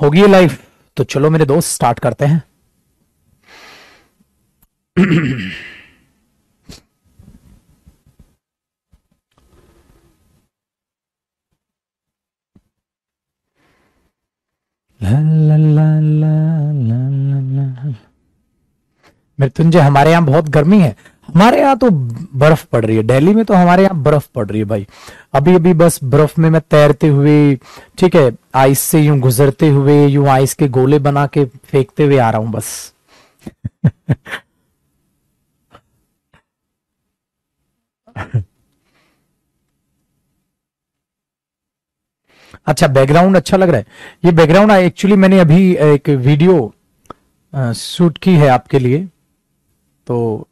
होगी लाइफ। तो चलो मेरे दोस्त स्टार्ट करते हैं। ला ला ला ला ला ला। मृत्युंजय, हमारे यहाँ बहुत गर्मी है। हमारे यहाँ तो बर्फ पड़ रही है, दिल्ली में तो हमारे यहाँ बर्फ पड़ रही है भाई। अभी अभी बस बर्फ में मैं तैरते हुए, ठीक है, आइस से यूं गुजरते हुए, यूं आइस के गोले बना के फेंकते हुए आ रहा हूं बस। अच्छा, बैकग्राउंड अच्छा लग रहा है। ये बैकग्राउंड एक्चुअली मैंने अभी एक वीडियो शूट की है आपके लिए, तो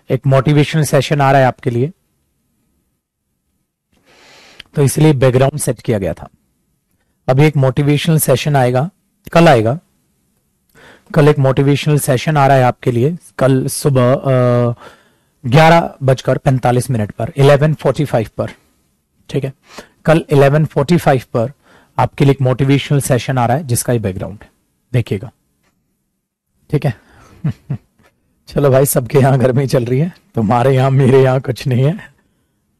एक मोटिवेशनल सेशन आ रहा है आपके लिए, तो इसलिए बैकग्राउंड सेट किया गया था। अभी एक मोटिवेशनल सेशन आएगा, कल आएगा। कल एक मोटिवेशनल सेशन आ रहा है आपके लिए, कल सुबह 11:45 पर, 11:45 पर, ठीक है। कल 11:45 पर आपके लिए एक मोटिवेशनल सेशन आ रहा है, जिसका ये बैकग्राउंड है, देखिएगा, ठीक है। चलो भाई, सबके यहाँ गर्मी चल रही है, तुम्हारे यहाँ मेरे यहाँ कुछ नहीं है।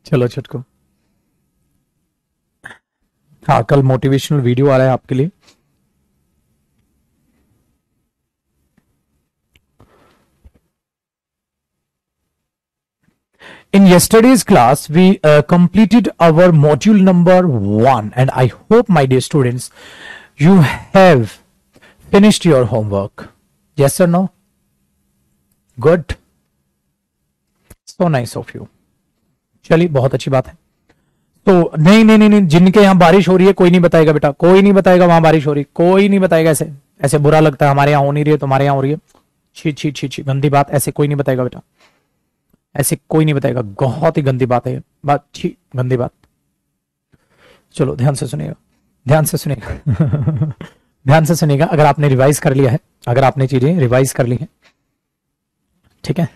चलो छुटको, हाँ, कल मोटिवेशनल वीडियो आ रहा है आपके लिए। In yesterday's class, we completed our module number 1, and I hope, my dear students, you have finished your homework. Yes or no? Good. So nice of you. चलिए, बहुत अच्छी बात है। तो नहीं नहीं नहीं नहीं, जिनके यहाँ बारिश हो रही है कोई नहीं बताएगा बेटा, कोई नहीं बताएगा वहां बारिश हो रही, कोई नहीं बताएगा। ऐसे ऐसे बुरा लगता है, हमारे यहाँ हो नहीं रही है, तुम्हारे यहाँ हो रही है। छी छी छी छी, गंदी बात, ऐसे कोई नहीं बताएगा बेटा, ऐसे कोई नहीं बताएगा, बहुत ही गंदी बात है बात, छी, गंदी बात। चलो ध्यान से सुनिएगा, ध्यान से सुनिएगा। ध्यान से सुनिएगा। अगर आपने रिवाइज कर लिया है, अगर आपने चीजें रिवाइज कर ली हैं, ठीक है।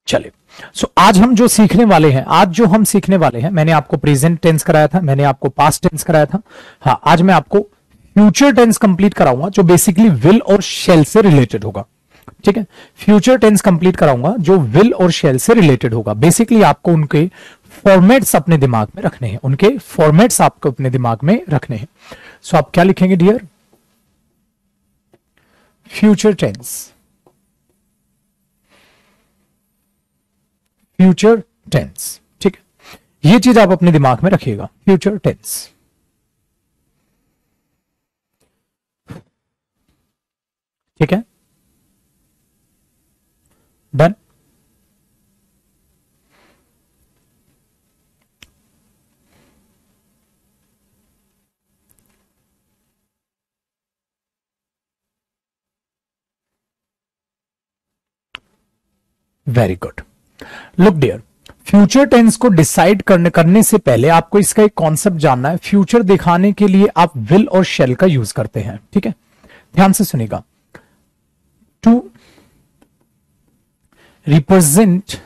चलिए, सो आज हम जो सीखने वाले हैं, आज जो हम सीखने वाले हैं, मैंने आपको प्रेजेंट टेंस कराया था, मैंने आपको पास्ट टेंस कराया था। हाँ, आज मैं आपको फ्यूचर टेंस कंप्लीट कराऊंगा, जो बेसिकली विल और शेल से रिलेटेड होगा, ठीक है। फ्यूचर टेंस कंप्लीट कराऊंगा जो विल और शेल से रिलेटेड होगा। बेसिकली आपको उनके फॉर्मेट्स अपने दिमाग में रखने हैं, उनके फॉर्मेट्स आपको अपने दिमाग में रखने हैं। सो आप क्या लिखेंगे dear? Future tense, future tense, ठीक है। ये चीज आप अपने दिमाग में रखिएगा, फ्यूचर टेंस, ठीक है। Done. Very good. Look dear, future tense को डिसाइड करने से पहले आपको इसका एक कॉन्सेप्ट जानना है। फ्यूचर दिखाने के लिए आप विल और शेल का यूज करते हैं, ठीक है। ध्यान से सुनिएगा। To represent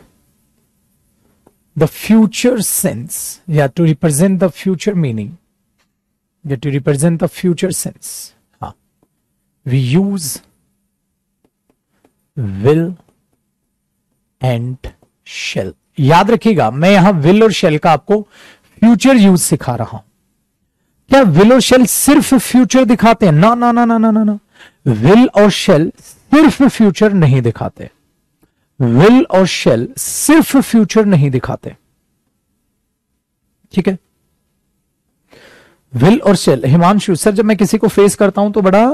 the future sense, या to represent the future meaning, या to represent the future sense, हाँ, we use will and shall. याद रखिएगा, मैं यहां विल और शेल का आपको फ्यूचर यूज सिखा रहा हूं। क्या विल और शेल सिर्फ फ्यूचर दिखाते हैं? ना ना ना ना ना ना ना, विल और शेल सिर्फ फ्यूचर नहीं दिखाते। विल और शेल सिर्फ फ्यूचर नहीं दिखाते, ठीक है। विल और शेल, हिमांशु सर, जब मैं किसी को फेस करता हूं तो बड़ा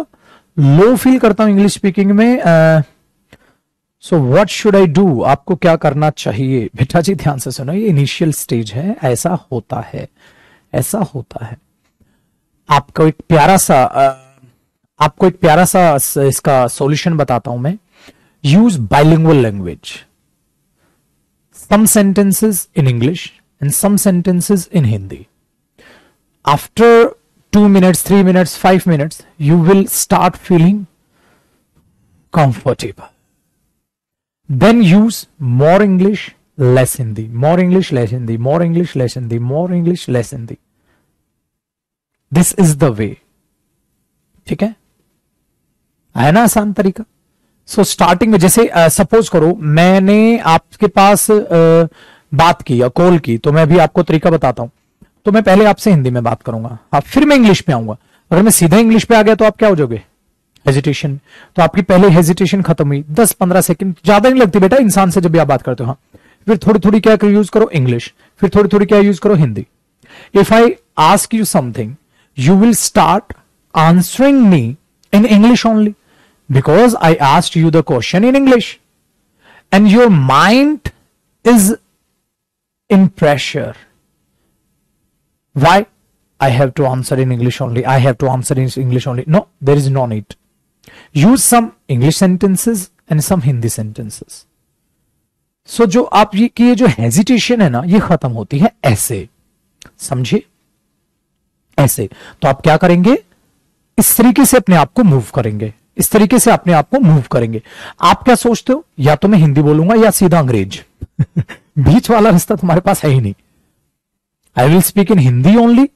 लो फील करता हूं इंग्लिश स्पीकिंग में। So what should I do? आपको क्या करना चाहिए? बेटा जी ध्यान से सुनो, ये इनिशियल स्टेज है, ऐसा होता है, ऐसा होता है। आपको एक प्यारा सा इसका सॉल्यूशन बताता हूं मैं। Use bilingual language, some sentences in English and some sentences in Hindi. After 2 minutes, 3 minutes, 5 minutes, you will start feeling comfortable. Then use more English, less Hindi, more English, less Hindi, more English, less Hindi, more English, less Hindi. This is the way. ठीक है ना आसान तरीका. So starting में जैसे suppose करो मैंने आपके पास बात की या कॉल की, तो मैं भी आपको तरीका बताता हूं. तो मैं पहले आपसे हिंदी में बात करूंगा, हाँ, फिर मैं इंग्लिश पे आऊंगा. अगर मैं सीधा इंग्लिश पे आ गया तो आप क्या हो जाओगे, हेजिटेशन. तो आपकी पहले हेजिटेशन खत्म हुई, 10-15 सेकंड ज्यादा नहीं लगती बेटा इंसान से जब भी आप बात करते हो. हाँ, फिर थोड़ी थोड़ी क्या यूज करो इंग्लिश, फिर थोड़ी थोड़ी क्या यूज करो Hindi. If I ask you something, you will start answering me in English only because I asked you the question in English, and your mind is in pressure. Why? I have to answer in English only. I have to answer in English only. No, there is no need. Use some English sentences and some Hindi sentences. So जो आप ये जो hesitation है ना, ये खत्म होती है ऐसे, समझे, ऐसे. तो आप क्या करेंगे, इस तरीके से अपने आप को मूव करेंगे, इस तरीके से अपने आप को मूव करेंगे. आप क्या सोचते हो, या तो मैं हिंदी बोलूंगा या सीधा अंग्रेज. बीच वाला रास्ता तुम्हारे पास है ही नहीं. I will speak in Hindi only,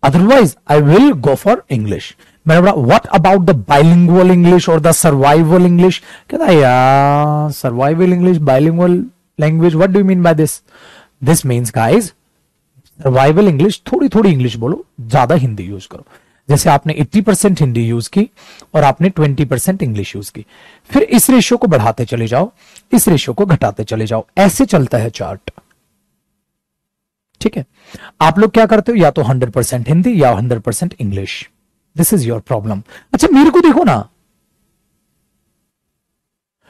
otherwise I will go for English. मैंने बोला what about the bilingual English और द सर्वाइवल इंग्लिश. कहता यार survival English, bilingual language, what do you mean by this. This means guys survival English, थोड़ी थोड़ी English बोलो, ज्यादा Hindi use करो. जैसे आपने 80% हिंदी यूज की और आपने 20% इंग्लिश यूज की. फिर इस रेशियो को बढ़ाते चले जाओ, इस रेशियो को घटाते चले जाओ. ऐसे चलता है चार्ट. ठीक है, आप लोग क्या करते हो, या तो 100% हिंदी या 100% English. This is your problem. अच्छा मेरे को देखो ना,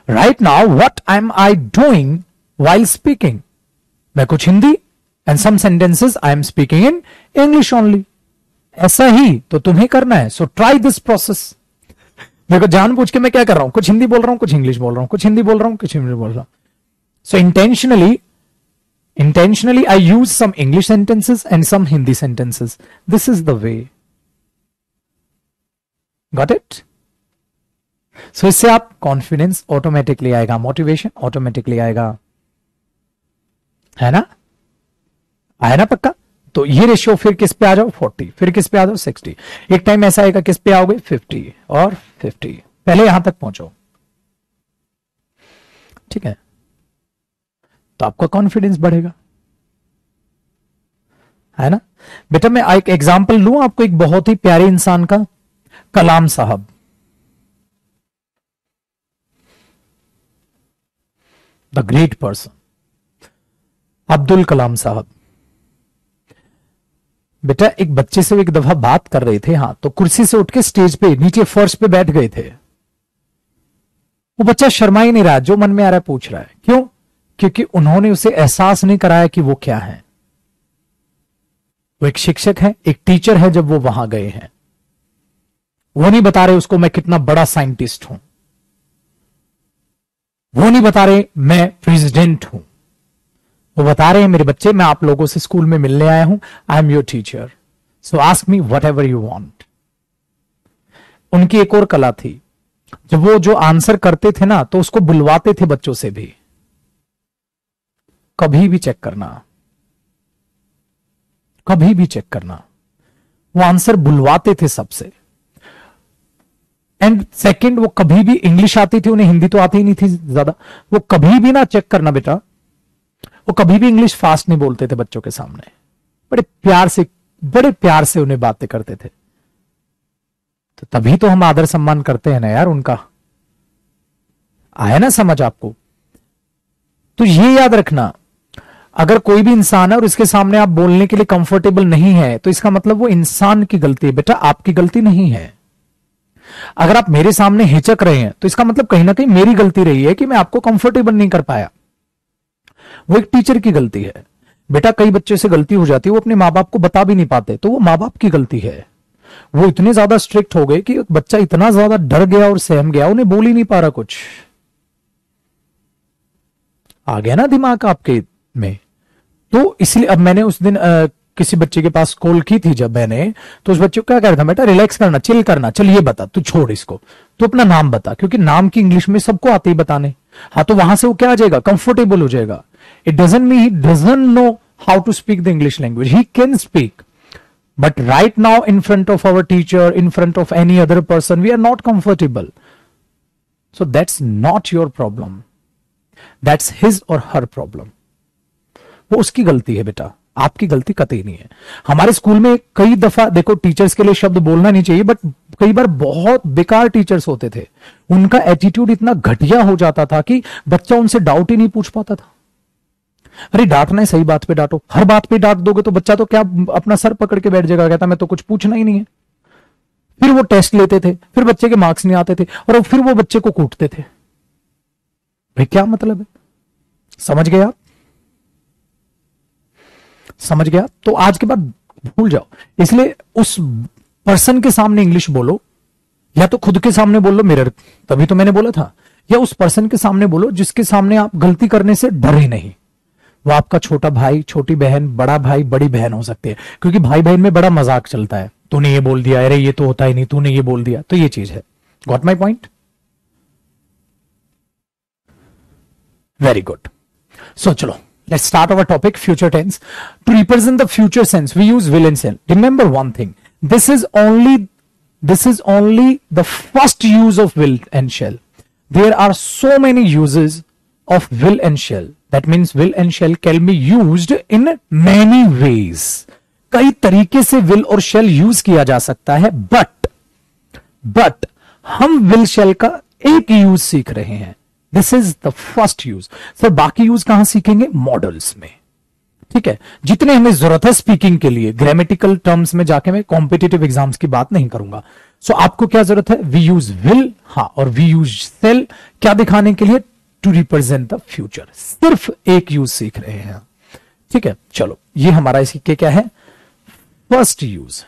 right now what am I doing while speaking. मैं कुछ Hindi and some sentences I am speaking in English only. ऐसा ही तो तुम्हें करना है. So try this process. देखो जानबूझ के मैं क्या कर रहा हूं, कुछ हिंदी बोल रहा हूं, कुछ इंग्लिश बोल रहा हूं, कुछ हिंदी बोल रहा हूं, कुछ इंग्लिश बोल रहा हूं. So intentionally I use some English sentences and some Hindi sentences. This is the way. Got it? So इससे आप कॉन्फिडेंस ऑटोमेटिकली आएगा, मोटिवेशन ऑटोमेटिकली आएगा, है ना, आया ना पक्का. तो ये रेशियो फिर किस पे आ जाओ, 40, फिर किस पे आ जाओ 60. एक टाइम ऐसा आएगा किस पे आओगे, 50 और 50. पहले यहां तक पहुंचो. ठीक है, तो आपका कॉन्फिडेंस बढ़ेगा, है ना. बेटा मैं एक एग्जांपल लूं आपको, एक बहुत ही प्यारे इंसान का, कलाम साहब. The great person Abdul Kalam साहब. बेटा एक बच्चे से एक दफा बात कर रहे थे, हाँ, तो कुर्सी से उठ के स्टेज पे नीचे फर्श पे बैठ गए थे. वो बच्चा शर्मा ही नहीं रहा, जो मन में आ रहा है पूछ रहा है. क्यों? क्योंकि उन्होंने उसे एहसास नहीं कराया कि वो क्या है. वो एक शिक्षक है, एक टीचर है. जब वो वहां गए हैं, वो नहीं बता रहे उसको मैं कितना बड़ा साइंटिस्ट हूं, वो नहीं बता रहे मैं प्रेसिडेंट हूं. वो बता रहे हैं मेरे बच्चे, मैं आप लोगों से स्कूल में मिलने आया हूं, I am your teacher, so ask me what ever you want. उनकी एक और कला थी, जब वो जो आंसर करते थे ना, तो उसको बुलवाते थे बच्चों से भी. कभी भी चेक करना, कभी भी चेक करना, वो आंसर बुलवाते थे सबसे. एंड सेकंड, वो कभी भी, इंग्लिश आती थी उन्हें, हिंदी तो आती ही नहीं थी ज्यादा, वो कभी भी ना, चेक करना बेटा, वो कभी भी इंग्लिश फास्ट नहीं बोलते थे बच्चों के सामने. बड़े प्यार से उन्हें बातें करते थे. तो तभी तो हम आदर सम्मान करते हैं ना यार उनका. आया ना समझ आपको. तो ये याद रखना, अगर कोई भी इंसान है और इसके सामने आप बोलने के लिए कंफर्टेबल नहीं है, तो इसका मतलब वो इंसान की गलती है बेटा, आपकी गलती नहीं है. अगर आप मेरे सामने हिचक रहे हैं, तो इसका मतलब कहीं ना कहीं मेरी गलती रही है कि मैं आपको कंफर्टेबल नहीं कर पाया. वो एक टीचर की गलती है बेटा. कई बच्चे से गलती हो जाती है, वो अपने माँ बाप को बता भी नहीं पाते, तो वो माँ बाप की गलती है. वो इतने ज्यादा स्ट्रिक्ट हो गए कि बच्चा इतना ज्यादा डर गया और सहम गया, उन्हें बोल ही नहीं पा रहा कुछ. आ गया ना दिमाग आपके में. तो इसलिए अब मैंने उस दिन किसी बच्चे के पास कॉल की थी जब मैंने, तो उस बच्चे को क्या कह रहा था, बेटा रिलैक्स करना, चिल करना, चल ये बता, तू छोड़ इसको, तो अपना नाम बता, क्योंकि नाम की इंग्लिश में सबको आते ही बताने। हाँ, तो वहां से वो क्या आ जाएगा, कंफर्टेबल हो जाएगा। It doesn't mean he doesn't know how to speak the English language, he can speak, but right now in front of our teacher, in front of any other person, we are not comfortable. So that's not your problem, that's his or her problem. वो उसकी गलती है बेटा, आपकी गलती कतई नहीं है। हमारे स्कूल में कई दफा देखो, टीचर्स के लिए शब्द बोलना नहीं चाहिए, बट कई बार बहुत बेकार टीचर्स होते थे, उनका एटीट्यूड इतना घटिया हो जाता था कि बच्चा उनसे डाउट ही नहीं पूछ पाता था। अरे डांटना है, सही बात पे डांटो, हर बात पे डांट दोगे तो बच्चा तो क्या अपना सर पकड़ के बैठ जाएगा, कहता मैं तो कुछ पूछना ही नहीं है। फिर वो टेस्ट लेते थे, फिर बच्चे के मार्क्स नहीं आते थे, और फिर वो बच्चे को कूटते थे। भाई क्या मतलब है, समझ गए आप? समझ गया? तो आज के बाद भूल जाओ। इसलिए उस पर्सन के सामने इंग्लिश बोलो, या तो खुद के सामने बोल लो, मिरर, तभी तो मैंने बोला था, या उस पर्सन के सामने बोलो जिसके सामने आप गलती करने से डरे नहीं। वो आपका छोटा भाई, छोटी बहन, बड़ा भाई, बड़ी बहन हो सकती है, क्योंकि भाई बहन में बड़ा मजाक चलता है, तूने ये बोल दिया, अरे ये तो होता ही नहीं, तूने ये बोल दिया, तो ये चीज है। Got my point? Very good. So चलो, let's start our topic, future tense. To represent the future sense, we use will and shall. Remember one thing, this is only the first use of will and shall. There are so many uses of will and shall. That means will and shall can be used in many ways. कई तरीके से will और shall use किया जा सकता है, but हम will shall का एक यूज सीख रहे हैं। This is the first use. Sir बाकी यूज कहां सीखेंगे? मॉडल्स में, ठीक है, जितने हमें जरूरत है स्पीकिंग के लिए। ग्रामेटिकल टर्म्स में जाके मैं कॉम्पिटिटिव एग्जाम्स की बात नहीं करूंगा। सो आपको क्या जरूरत है? वी यूज विल, हाँ, और वी यूज सेल, क्या दिखाने के लिए? To represent the future. सिर्फ एक यूज सीख रहे हैं, ठीक है। चलो, ये हमारा इसी के क्या है? First use.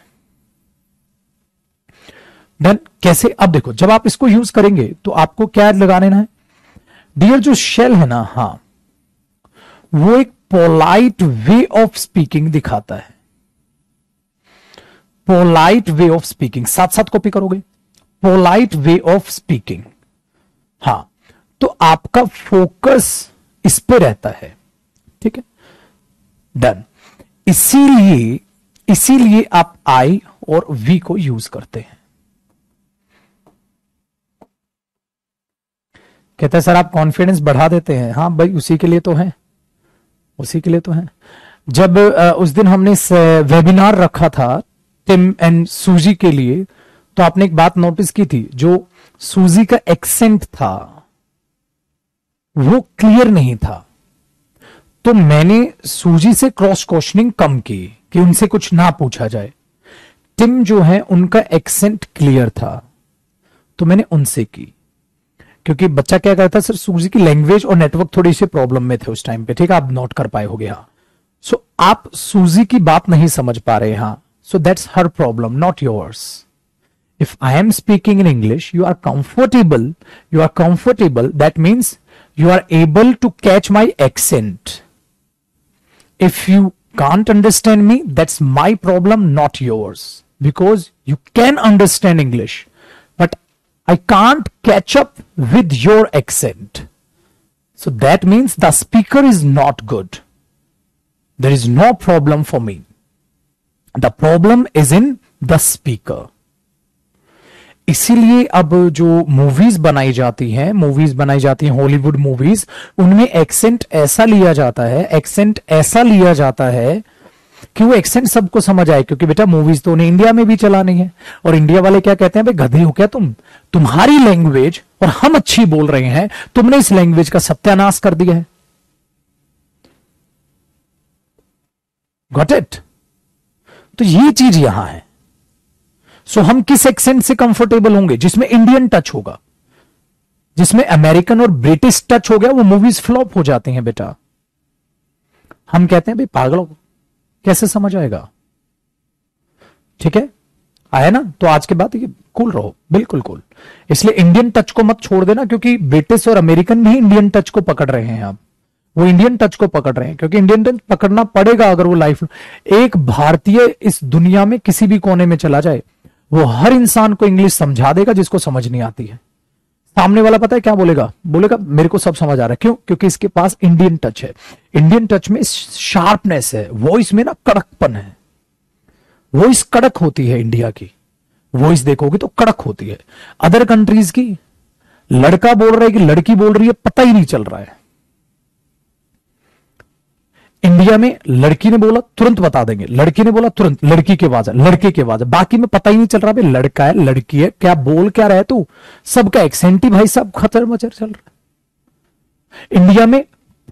देन कैसे? अब देखो, जब आप इसको यूज करेंगे तो आपको क्या लगा लेना है? डियर, जो शेल है ना, हाँ, वो एक पोलाइट वे ऑफ स्पीकिंग दिखाता है। पोलाइट वे ऑफ स्पीकिंग, साथ साथ कॉपी करोगे, पोलाइट वे ऑफ स्पीकिंग। हाँ, तो आपका फोकस इस पे रहता है, ठीक है, डन। इसीलिए आप आई और वी को यूज करते हैं। कहते हैं सर आप कॉन्फिडेंस बढ़ा देते हैं। हाँ भाई, उसी के लिए तो है, उसी के लिए तो है। जब उस दिन हमने वेबिनार रखा था टिम एंड सूजी के लिए, तो आपने एक बात नोटिस की थी, जो सूजी का एक्सेंट था वो क्लियर नहीं था, तो मैंने सूजी से क्रॉस क्वेश्चनिंग कम की कि उनसे कुछ ना पूछा जाए। टिम जो है उनका एक्सेंट क्लियर था, तो मैंने उनसे की, क्योंकि बच्चा क्या करता है सर, सूजी की लैंग्वेज और नेटवर्क थोड़ी सी प्रॉब्लम में थे उस टाइम पे, ठीक है, आप नोट कर पाए होगे। हाँ, सो आप सूजी की बात नहीं समझ पा रहे। हाँ, so that's her problem, not yours. If I am speaking in English, you are comfortable, that means you are able to catch my accent. If you can't understand me, that's my problem, not yours, because you can understand English, but I can't catch up with your accent. So that means the speaker is not good. There is no problem for me. The problem is in the speaker. इसीलिए अब जो movies बनाई जाती हैं Hollywood movies, उनमें accent ऐसा लिया जाता है कि वो एक्सेंट सबको समझ आए, क्योंकि बेटा मूवीज तो उन्हें इंडिया में भी चलानी है, और इंडिया वाले क्या कहते हैं, भाई गधे हो क्या तुम, तुम्हारी लैंग्वेज और हम अच्छी बोल रहे हैं, तुमने इस लैंग्वेज का सत्यानाश कर दिया है। Got it? तो ये चीज यहां है। सो हम किस एक्सेंट से कंफर्टेबल होंगे? जिसमें इंडियन टच होगा। जिसमें अमेरिकन और ब्रिटिश टच हो गया, वो मूवीज फ्लॉप हो जाती हैं बेटा। हम कहते हैं भाई पागल हो, कैसे समझ आएगा? ठीक है, आया ना? तो आज के बाद ये कूल रहो, बिल्कुल कूल। इसलिए इंडियन टच को मत छोड़ देना, क्योंकि ब्रिटिश और अमेरिकन भी इंडियन टच को पकड़ रहे हैं अब। वो इंडियन टच को पकड़ रहे हैं, क्योंकि इंडियन टच पकड़ना पड़ेगा अगर वो लाइफ। एक भारतीय इस दुनिया में किसी भी कोने में चला जाए, वो हर इंसान को इंग्लिश समझा देगा जिसको समझ नहीं आती है। सामने वाला पता है क्या बोलेगा? बोलेगा मेरे को सब समझ आ रहा है। क्यों? क्योंकि इसके पास इंडियन टच है। इंडियन टच में शार्पनेस है, वॉइस में ना कड़कपन है। वॉइस कड़क होती है इंडिया की, वॉइस देखोगे तो कड़क होती है। अदर कंट्रीज की लड़का बोल रहा है कि लड़की बोल रही है, पता ही नहीं चल रहा है। इंडिया में लड़की ने बोला तुरंत बता देंगे, लड़की ने बोला तुरंत लड़की की आवाज है, लड़के की आवाज है, बाकी में पता ही नहीं चल रहा भाई लड़का है लड़की है, क्या बोल क्या रहा है तू। सबका एक्सेंट ही भाई साहब खतर मचर चल रहा है। इंडिया में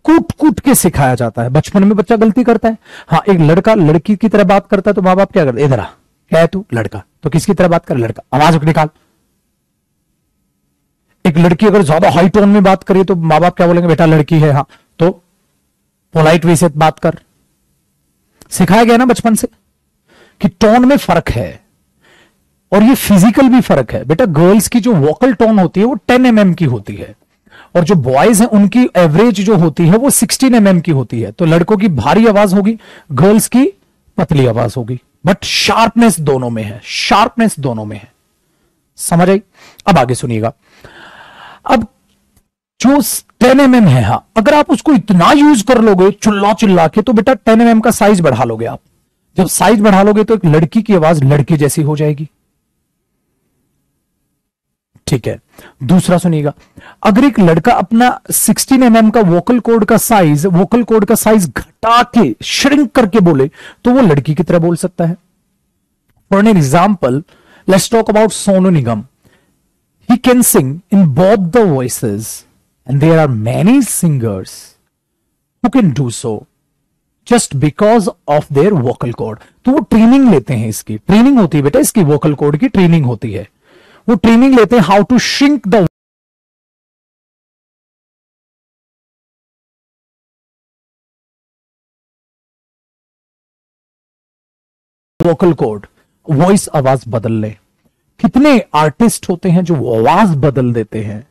कूट कूट के सिखाया जाता है। बचपन में बच्चा गलती करता है, हाँ एक लड़का लड़की की तरह बात करता है तो माँ बाप क्या करते? इधर आ, क्या है तू? लड़का। तो किसकी तरह बात कर? लड़का। आवाज निकाल। एक लड़की अगर ज्यादा हाई टोन में बात करे तो माँ बाप क्या बोलेंगे? बेटा लड़की है, हाँ तो पोलाइट वे से बात कर। सिखाया गया ना बचपन से कि टोन में फर्क है, और ये फिजिकल भी फर्क है। बेटा गर्ल्स की जो वोकल टोन होती है वो 10 mm की होती है, और जो बॉयज हैं उनकी एवरेज जो होती है वो 16 mm की होती है। तो लड़कों की भारी आवाज होगी, गर्ल्स की पतली आवाज होगी, बट शार्पनेस दोनों में है, शार्पनेस दोनों में है। समझ आई? अब आगे सुनिएगा। अब जो 10 mm है, हाँ अगर आप उसको इतना यूज कर लोगे चिल्ला चिल्ला के, तो बेटा 10 mm का साइज बढ़ा लोगे आप। जब साइज बढ़ा लोगे तो एक लड़की की आवाज लड़के जैसी हो जाएगी। ठीक है, दूसरा सुनिएगा। अगर एक लड़का अपना 16 mm का वोकल कॉर्ड का साइज घटा के श्रिंक करके बोले तो वो लड़की की तरह बोल सकता है। For an example, let's talk about Sonu Nigam. He can sing in both the voices, and there are many singers who can do so just because of their vocal cord. तो वो ट्रेनिंग लेते हैं, इसकी ट्रेनिंग होती है बेटा, इसकी वोकल कॉर्ड की ट्रेनिंग होती है। वो ट्रेनिंग लेते हैं how to shrink the vocal cord, voice आवाज बदल ले। कितने आर्टिस्ट होते हैं जो आवाज बदल देते हैं,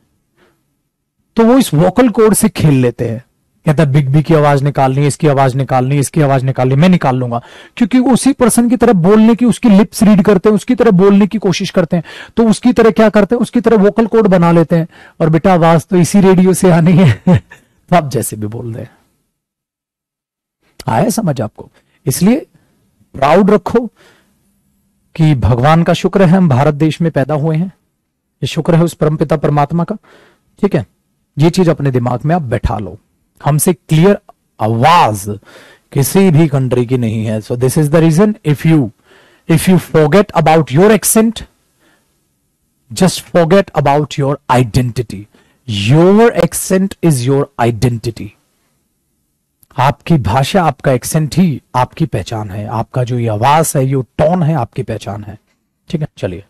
तो वो इस वोकल कॉर्ड से खेल लेते हैं। कहता है बिग बी की आवाज निकालनी है, इसकी आवाज निकालनी है, इसकी आवाज निकालनी, मैं निकाल लूंगा, क्योंकि वो उसी पर्सन की तरह बोलने की, उसकी लिप्स रीड करते हैं, उसकी तरह बोलने की कोशिश करते हैं, तो उसकी तरह क्या करते हैं, उसकी तरह वोकल कॉर्ड बना लेते हैं। और बेटा आवाज तो इसी रेडियो से आनी है तो आप जैसे भी बोल रहे। आया समझ आपको? इसलिए प्राउड रखो कि भगवान का शुक्र है हम भारत देश में पैदा हुए हैं, ये शुक्र है उस परमपिता परमात्मा का। ठीक है, ये चीज अपने दिमाग में आप बैठा लो। हमसे क्लियर आवाज किसी भी कंट्री की नहीं है। So this is the reason, if you forget about your accent, just forget about your identity. Your accent is your identity. आपकी भाषा, आपका एक्सेंट ही आपकी पहचान है। आपका जो ये आवाज है, ये टोन है, आपकी पहचान है। ठीक है, चलिए।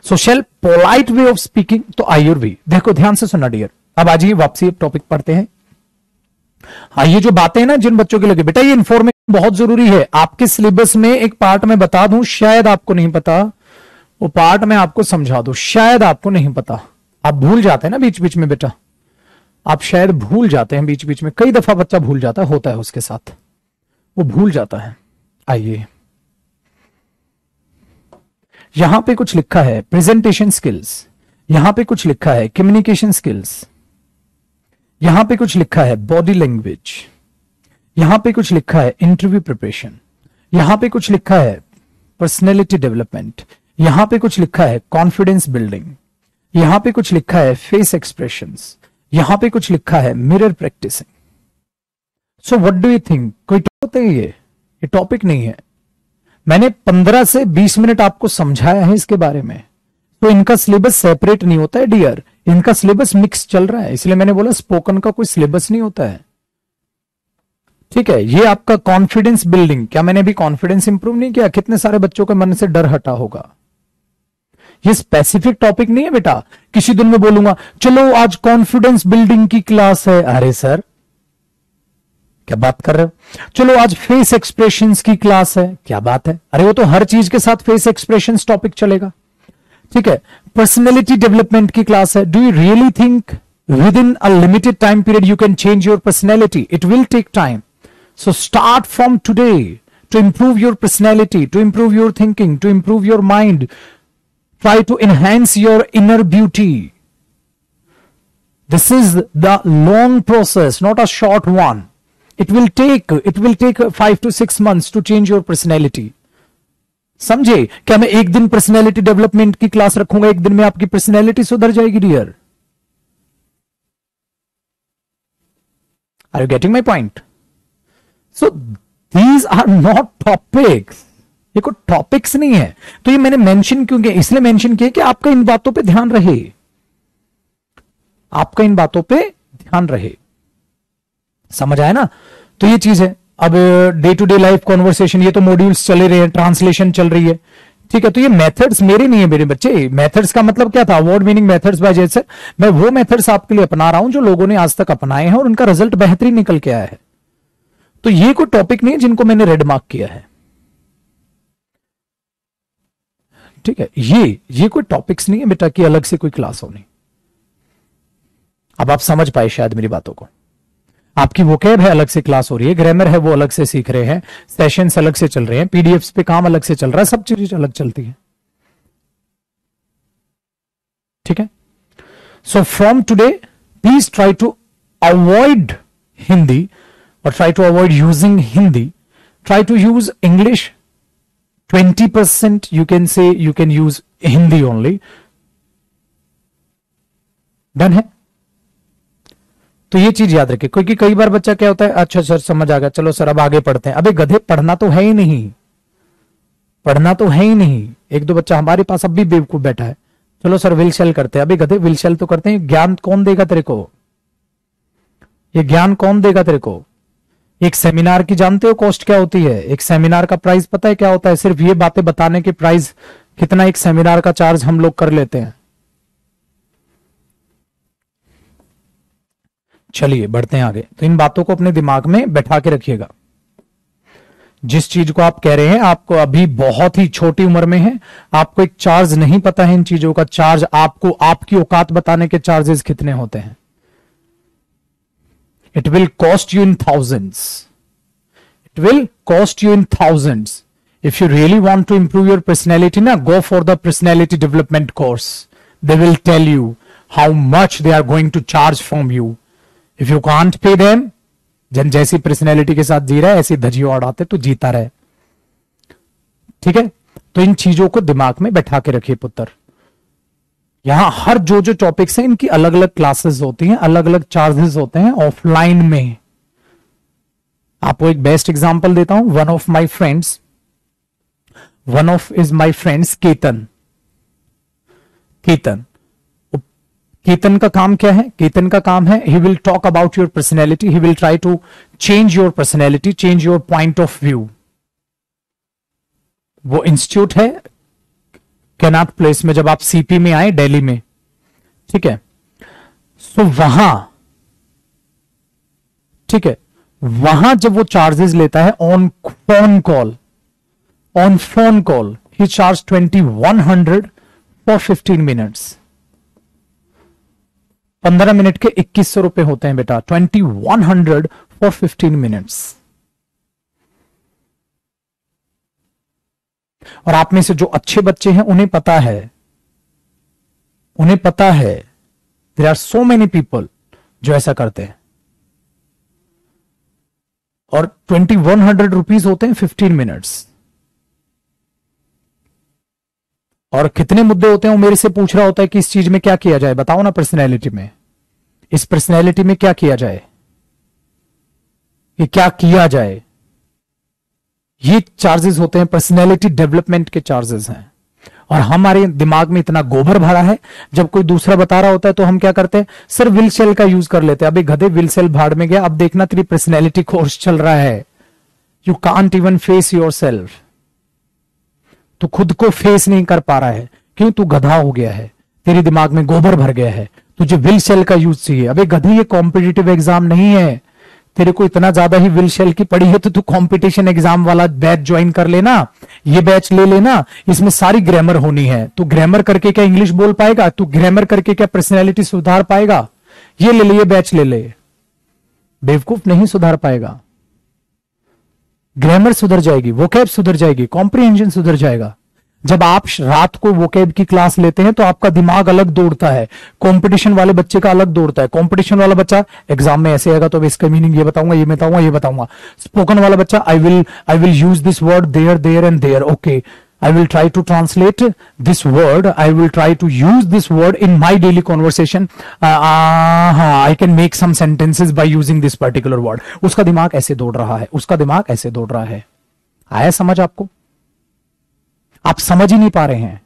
Social polite way of speaking, तो आयुर्वेद देखो ध्यान से सुनना डियर। अब आज ये वापसी टॉपिक पढ़ते हैं। हाँ, ये जो बातें हैं ना जिन बच्चों के लगे, बेटा ये इंफॉर्मेशन बहुत जरूरी है। आपके सिलेबस में एक पार्ट में बता दूं, शायद आपको नहीं पता, वो पार्ट में आपको समझा दूं, शायद आपको नहीं पता। आप भूल जाते हैं ना बीच बीच में बेटा, आप शायद भूल जाते हैं बीच बीच में। कई दफा बच्चा भूल जाता है, होता है उसके साथ, वो भूल जाता है। आइए, यहां पे कुछ लिखा है प्रेजेंटेशन स्किल्स, यहां पे कुछ लिखा है कम्युनिकेशन स्किल्स, यहां पे कुछ लिखा है बॉडी लैंग्वेज, यहां पे कुछ लिखा है इंटरव्यू प्रिपरेशन, यहां पे कुछ लिखा है पर्सनैलिटी डेवलपमेंट, यहां पे कुछ लिखा है कॉन्फिडेंस बिल्डिंग, यहां पे कुछ लिखा है फेस एक्सप्रेशंस, यहां पे कुछ लिखा है mirror practising. So what do you think, कोई टॉपिक है ये टॉपिक नहीं है। मैंने 15 से 20 मिनट आपको समझाया है इसके बारे में। तो इनका सिलेबस सेपरेट नहीं होता है डियर, इनका सिलेबस मिक्स चल रहा है। इसलिए मैंने बोला स्पोकन का कोई सिलेबस नहीं होता है। ठीक है, ये आपका कॉन्फिडेंस बिल्डिंग, क्या मैंने अभी कॉन्फिडेंस इंप्रूव नहीं किया? कितने सारे बच्चों के मन से डर हटा होगा। ये स्पेसिफिक टॉपिक नहीं है बेटा, किसी दिन मैं बोलूंगा चलो आज कॉन्फिडेंस बिल्डिंग की क्लास है। अरे सर क्या बात कर रहे हो? चलो आज फेस एक्सप्रेशंस की क्लास है। क्या बात है? अरे वो तो हर चीज के साथ फेस एक्सप्रेशंस टॉपिक चलेगा। ठीक है, पर्सनैलिटी डेवलपमेंट की क्लास है। Do you really think within a limited time period you can change your personality. It will take time. So start from today to improve your personality, to improve your thinking, to improve your mind. Try to enhance your inner beauty. This is the long process, not a short one. It will take 5 to 6 months to change your personality. समझे? क्या मैं एक दिन personality development की class रखूंगा, एक दिन में आपकी पर्सनैलिटी सुधर जाएगी dear? Are you getting my point? So these are not topics. ये कोई टॉपिक्स नहीं है. तो ये मैंने मेंशन क्यों किया? इसलिए मेंशन किया कि आपका इन बातों पे ध्यान रहे, आपका इन बातों पे ध्यान रहे. समझ आया ना? तो ये चीज है. अब day to day life conversation, ये तो मॉड्यूल्स चले रहे हैं, ट्रांसलेशन चल रही है, ठीक है. तो ये मेथड्स मेरे नहीं है मेरे बच्चे. मेथड्स का मतलब क्या था? अवार्ड विनिंग मेथड्स बाय जय सर. मैं वो मेथड्स आपके लिए अपना रहा हूं जो लोगों ने आज तक अपनाए हैं और उनका रिजल्ट बेहतरीन निकल के आया है. तो ये कोई टॉपिक नहीं है जिनको मैंने रेड मार्क किया है, ठीक है. ये कोई टॉपिक्स नहीं है बेटा कि अलग से कोई क्लास होनी. अब आप समझ पाए शायद मेरी बातों को. आपकी वोकैब है, अलग से क्लास हो रही है. ग्रामर है, वो अलग से सीख रहे हैं. सेशंस अलग से चल रहे हैं. पीडीएफ्स पे काम अलग से चल रहा है. सब चीजें अलग चलती है, ठीक है. So from today please try to avoid Hindi or try to avoid using Hindi. Try to use English. 20% you can say you can use Hindi only. Done है. तो ये चीज याद रखिए, क्योंकि कई बार बच्चा क्या होता है, अच्छा सर समझ आ गया, चलो सर अब आगे पढ़ते हैं. अबे गधे, पढ़ना तो है ही नहीं, पढ़ना तो है ही नहीं. एक दो बच्चा हमारे पास अब भी बेवकूफ बैठा है, चलो सर विल शेल करते हैं. अबे गधे, विल शेल तो करते हैं, ज्ञान कौन देगा तेरे को? ये ज्ञान कौन देगा तेरे को? एक सेमिनार की जानते हो कॉस्ट क्या होती है? एक सेमिनार का प्राइस पता है क्या होता है? सिर्फ ये बातें बताने के प्राइस कितना एक सेमिनार का चार्ज हम लोग कर लेते हैं. चलिए बढ़ते हैं आगे. तो इन बातों को अपने दिमाग में बैठा के रखिएगा. जिस चीज को आप कह रहे हैं, आपको अभी बहुत ही छोटी उम्र में है, आपको एक चार्ज नहीं पता है इन चीजों का. चार्ज आपको आपकी औकात बताने के चार्जेस कितने होते हैं. It will cost you in thousands. It will cost you in thousands. If you really want to improve your personality, na, go for the personality development course. They will tell you how much they are going to charge from you. If you can't pay them, जन जैसी personality के साथ जी रहा है ऐसी धजियों उड़ाते तो जीता रहे, ठीक है. तो इन चीजों को दिमाग में बैठा के रखिए पुत्र. यहां हर जो टॉपिक्स हैं इनकी अलग अलग क्लासेस होती हैं, अलग अलग चार्जेस होते हैं ऑफलाइन में. आपको एक बेस्ट एग्जांपल देता हूं. One of is my friends Ketan. Ketan का काम क्या है? केतन का काम है, he will talk about your personality. He will try to change your personality, change your point of view. वो इंस्टीट्यूट है कैनाट प्लेस में, जब आप सीपी में आए दिल्ली में, ठीक है. सो वहां, ठीक है, वहां जब वो चार्जेस लेता है on phone call, he charge 2100 for 15 minutes. 15 minute के 2100 रुपए होते हैं बेटा. 2100 फॉर 15 मिनट्स. और आप में से जो अच्छे बच्चे हैं उन्हें पता है, there are so many people जो ऐसा करते हैं. और 2100 रुपीज होते हैं 15 मिनट्स. और कितने मुद्दे होते हैं वो मेरे से पूछ रहा होता है कि इस चीज में क्या किया जाए, बताओ ना. पर्सनैलिटी में, इस पर्सनैलिटी में क्या किया जाए, ये क्या किया जाए. ये चार्जेस होते हैं, पर्सनैलिटी डेवलपमेंट के चार्जेस हैं. और हमारे दिमाग में इतना गोबर भरा है, जब कोई दूसरा बता रहा होता है तो हम क्या करते हैं, सर विल सेल का यूज कर लेते हैं. अभी गधे, विल सेल भाड़ में गया. अब देखना तेरी पर्सनैलिटी कोर्स चल रहा है. You can't even face your self. तू खुद को फेस नहीं कर पा रहा है. क्यों? तू गधा हो गया है, तेरे दिमाग में गोबर भर गया है. तुझे विल सेल का यूज चाहिए. अबे गधे, ये कॉम्पिटिटिव एग्जाम नहीं है. तेरे को इतना ज्यादा ही विल शेल की पड़ी है तो तू कंपटीशन एग्जाम वाला बैच ज्वाइन कर लेना. ये बैच ले लेना, इसमें सारी ग्रामर होनी है. तू ग्रामर करके क्या इंग्लिश बोल पाएगा? तू ग्रामर करके क्या पर्सनैलिटी सुधार पाएगा? ये ले ले, ये बैच ले ले, बेवकूफ नहीं सुधार पाएगा। ग्रामर सुधर जाएगी, वोकैब सुधर जाएगी, कॉम्प्रिहेंशन सुधर जाएगा। जब आप रात को वोकैब की क्लास लेते हैं तो आपका दिमाग अलग दौड़ता है, कंपटीशन वाले बच्चे का अलग दौड़ता है। कंपटीशन वाला बच्चा एग्जाम में ऐसे आएगा तो इसका मीनिंग ये बताऊंगा, ये बताऊंगा, ये बताऊंगा। स्पोकन वाला बच्चा I will use this word there, there and there, okay I will try to translate this word. I will try to use this word in my daily conversation. I can make some sentences by using this particular word. उसका दिमाग ऐसे दौड़ रहा है, उसका दिमाग ऐसे दौड़ रहा है। आया समझ आपको? आप समझ ही नहीं पा रहे हैं।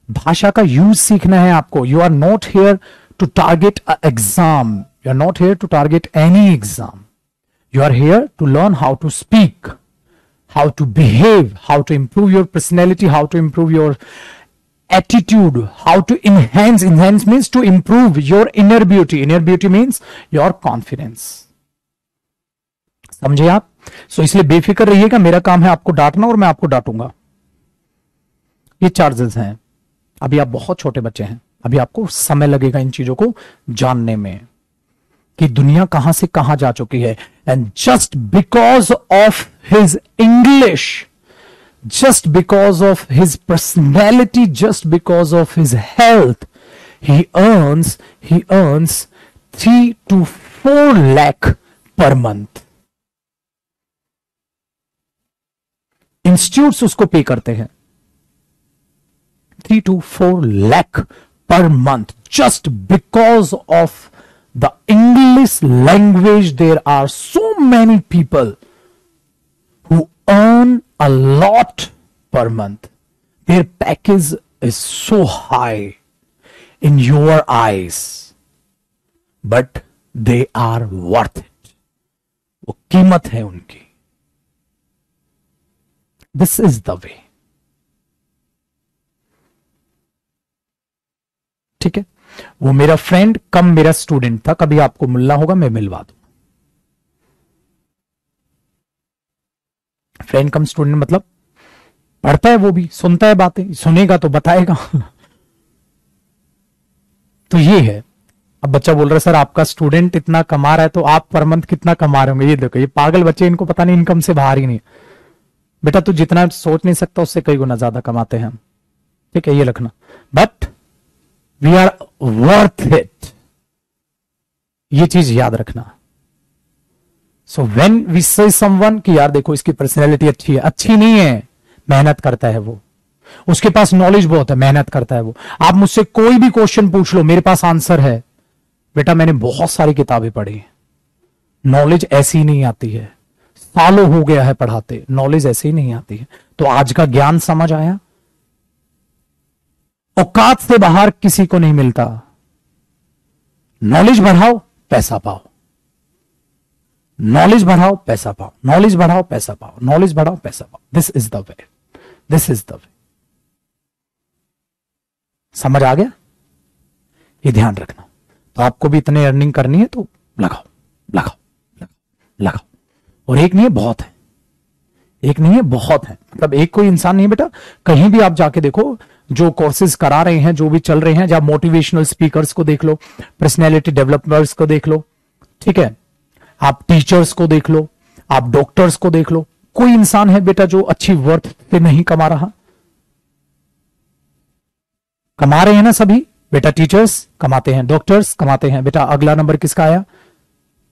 भाषा का यूज सीखना है आपको। You are not here to target an exam. You are not here to target any exam. You are here to learn how to speak, how to behave, how to improve your personality, how to improve your attitude, how to enhance. Enhance means to improve your inner beauty. Inner beauty means your confidence. समझे आप? सो इसलिए बेफिक्र रहिएगा, मेरा काम है आपको डांटना और मैं आपको डांटूंगा। ये चार्जेस हैं। अभी आप बहुत छोटे बच्चे हैं, अभी आपको समय लगेगा इन चीजों को जानने में कि दुनिया कहां से कहां जा चुकी है। And just because of his English, just because of his personality, just because of his health, he earns 3 to 4 lakh per month. Institutes उसको पे करते हैं 3 to 4 lakh per month just because of the English language. There are so many people who earn a lot per month. Their package is so high in your eyes, but they are worth it. वो कीमत है उनकी। This is the way. ठीक है, वो मेरा friend come मेरा student था, कभी आपको मिलना होगा मैं मिलवा दूं। फ्रेंड कम स्टूडेंट मतलब पढ़ता है, वो भी सुनता है बातें, सुनेगा तो बताएगा। तो ये है। अब बच्चा बोल रहा है सर आपका स्टूडेंट इतना कमा रहा है तो आप पर मंथ कितना कमा रहे होंगे। ये देखो, ये पागल बच्चे, इनको पता नहीं इनकम से बाहर ही नहीं। बेटा तू जितना सोच नहीं सकता उससे कई गुना ज्यादा कमाते हैं हम, ठीक है, ये रखना। But we are worth it, ये चीज याद रखना। So when we say someone कि यार देखो इसकी पर्सनैलिटी अच्छी है, अच्छी नहीं है, मेहनत करता है वो, उसके पास नॉलेज बहुत है, मेहनत करता है वो। आप मुझसे कोई भी क्वेश्चन पूछ लो, मेरे पास आंसर है। बेटा मैंने बहुत सारी किताबें पढ़ी, नॉलेज ऐसी ही नहीं आती है, सालों हो गया है पढ़ाते, नॉलेज ऐसे ही नहीं आती है। तो आज का ज्ञान समझ आया? औकात से बाहर किसी को नहीं मिलता। नॉलेज बढ़ाओ पैसा पाओ, नॉलेज बढ़ाओ पैसा पाओ, नॉलेज बढ़ाओ पैसा पाओ, नॉलेज बढ़ाओ पैसा पाओ। This is the way, this is the वे। समझ आ गया? ये ध्यान रखना। तो आपको भी इतने अर्निंग करनी है तो लगाओ लगाओ लगाओ लगाओ। और एक नहीं है, बहुत है, एक नहीं है, बहुत है। मतलब एक कोई इंसान नहीं बेटा, कहीं भी आप जाके देखो, जो कोर्सेज करा रहे हैं, जो भी चल रहे हैं, जब मोटिवेशनल स्पीकर्स को देख लो, पर्सनैलिटी डेवलपर्स को देख लो, ठीक है, आप टीचर्स को देख लो, आप डॉक्टर्स को देख लो, कोई इंसान है बेटा जो अच्छी वर्थ पे नहीं कमा रहा? कमा रहे हैं ना सभी बेटा, टीचर्स कमाते हैं, डॉक्टर्स कमाते हैं बेटा। अगला नंबर किसका आया?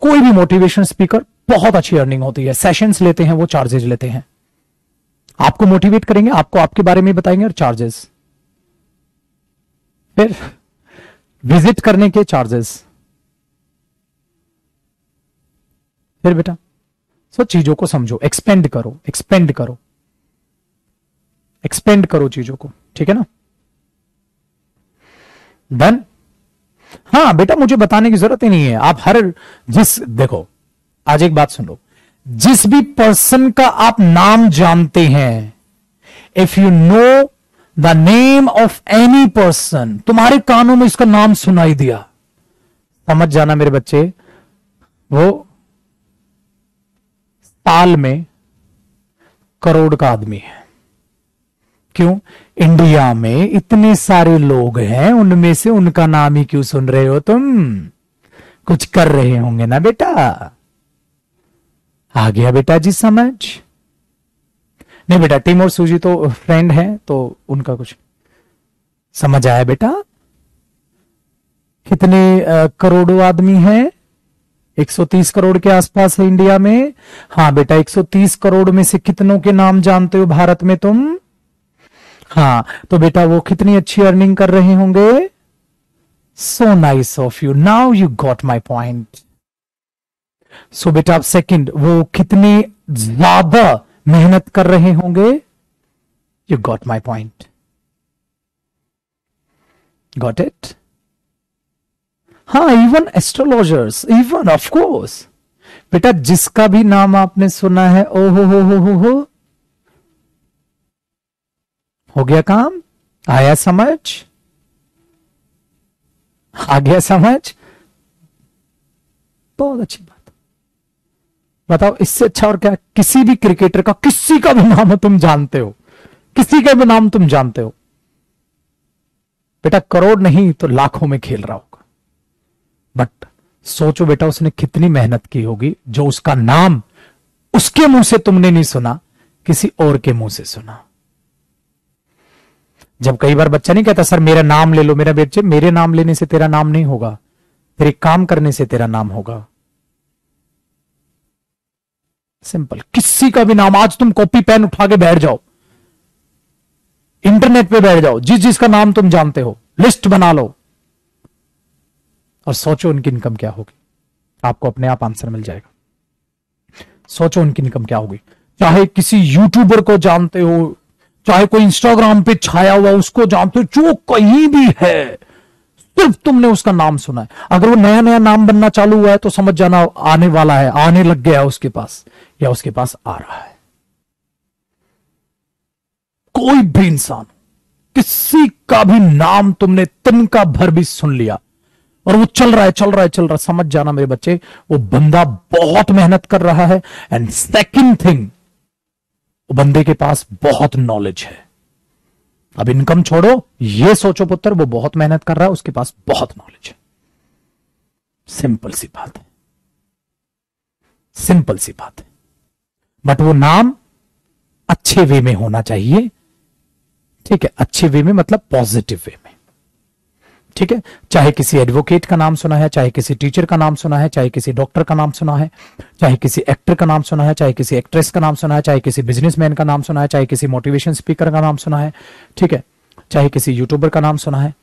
कोई भी मोटिवेशन स्पीकर, बहुत अच्छी अर्निंग होती है, सेशंस लेते हैं वो, चार्जेस लेते हैं, आपको मोटिवेट करेंगे, आपको आपके बारे में बताएंगे और चार्जेस। फिर विजिट करने के चार्जेस। फिर बेटा सब चीजों को समझो, एक्सपेंड करो, एक्सपेंड करो, एक्सपेंड करो चीजों को, ठीक है ना? डन? हाँ बेटा मुझे बताने की जरूरत ही नहीं है। आप देखो आज एक बात सुन लो, जिस भी पर्सन का आप नाम जानते हैं, if you know the name of any person, तुम्हारे कानों में इसका नाम सुनाई दिया, समझ जाना मेरे बच्चे, वो साल में करोड़ का आदमी है। क्यों? इंडिया में इतने सारे लोग हैं, उनमें से उनका नाम ही क्यों सुन रहे हो तुम? कुछ कर रहे होंगे ना बेटा। आ गया बेटा जी समझ? नहीं बेटा, टिम और सूजी तो फ्रेंड हैं, तो उनका कुछ समझ आया बेटा? कितने करोड़ों आदमी हैं? 130 करोड़ के आसपास है इंडिया में। हाँ बेटा, 130 करोड़ में से कितनों के नाम जानते हो भारत में तुम? हाँ, तो बेटा वो कितनी अच्छी अर्निंग कर रहे होंगे। So nice of you, now you got my point. So बेटा, सेकंड, वो कितनी ज्यादा मेहनत कर रहे होंगे। You got my point, got it? हाँ, even astrologers, even of course बेटा, जिसका भी नाम आपने सुना है, ओ हो गया काम। आया समझ? आ गया समझ? बहुत अच्छी बात। बताओ इससे अच्छा और क्या? किसी भी क्रिकेटर का, किसी का भी नाम तुम जानते हो, किसी का भी नाम तुम जानते हो बेटा, करोड़ नहीं तो लाखों में खेल रहा होगा। बट सोचो बेटा, उसने कितनी मेहनत की होगी, जो उसका नाम उसके मुंह से तुमने नहीं सुना, किसी और के मुंह से सुना। जब कई बार बच्चा नहीं कहता सर मेरा नाम ले लो, मेरा बेटे, मेरे नाम लेने से तेरा नाम नहीं होगा, तेरे काम करने से तेरा नाम होगा। सिंपल। किसी का भी नाम, आज तुम कॉपी पेन उठा के बैठ जाओ, इंटरनेट पे बैठ जाओ, जिस जिसका नाम तुम जानते हो लिस्ट बना लो और सोचो उनकी इनकम क्या होगी। आपको अपने आप आंसर मिल जाएगा। सोचो उनकी इनकम क्या होगी। चाहे किसी यूट्यूबर को जानते हो, चाहे कोई इंस्टाग्राम पे छाया हुआ उसको जानते हो, जो कहीं भी है, सिर्फ तुमने उसका नाम सुना है। अगर वो नया नया नाम बनना चालू हुआ है तो समझ जाना आने वाला है, आने लग गया है उसके पास, या उसके पास आ रहा है। कोई भी इंसान, किसी का भी नाम तुमने तिनका भर भी सुन लिया और वो चल रहा है, चल रहा है, चल रहा है, समझ जाना मेरे बच्चे, वो बंदा बहुत मेहनत कर रहा है। एंड सेकंड थिंग, वो बंदे के पास बहुत नॉलेज है। अब इनकम छोड़ो, ये सोचो पुत्र, वो बहुत मेहनत कर रहा है, उसके पास बहुत नॉलेज है। सिंपल सी बात है, सिंपल सी बात है। बट वो नाम अच्छे वे में होना चाहिए, ठीक है? अच्छे वे में मतलब पॉजिटिव वे में, ठीक है? चाहे किसी एडवोकेट का नाम सुना है, चाहे किसी टीचर का नाम सुना है, चाहे किसी डॉक्टर का नाम सुना है, चाहे किसी एक्टर का नाम सुना है, चाहे किसी एक्ट्रेस का नाम सुना है, चाहे किसी बिजनेसमैन का नाम सुना है, चाहे किसी मोटिवेशन स्पीकर का नाम सुना है, ठीक है? चाहे किसी यूट्यूबर का नाम सुना है,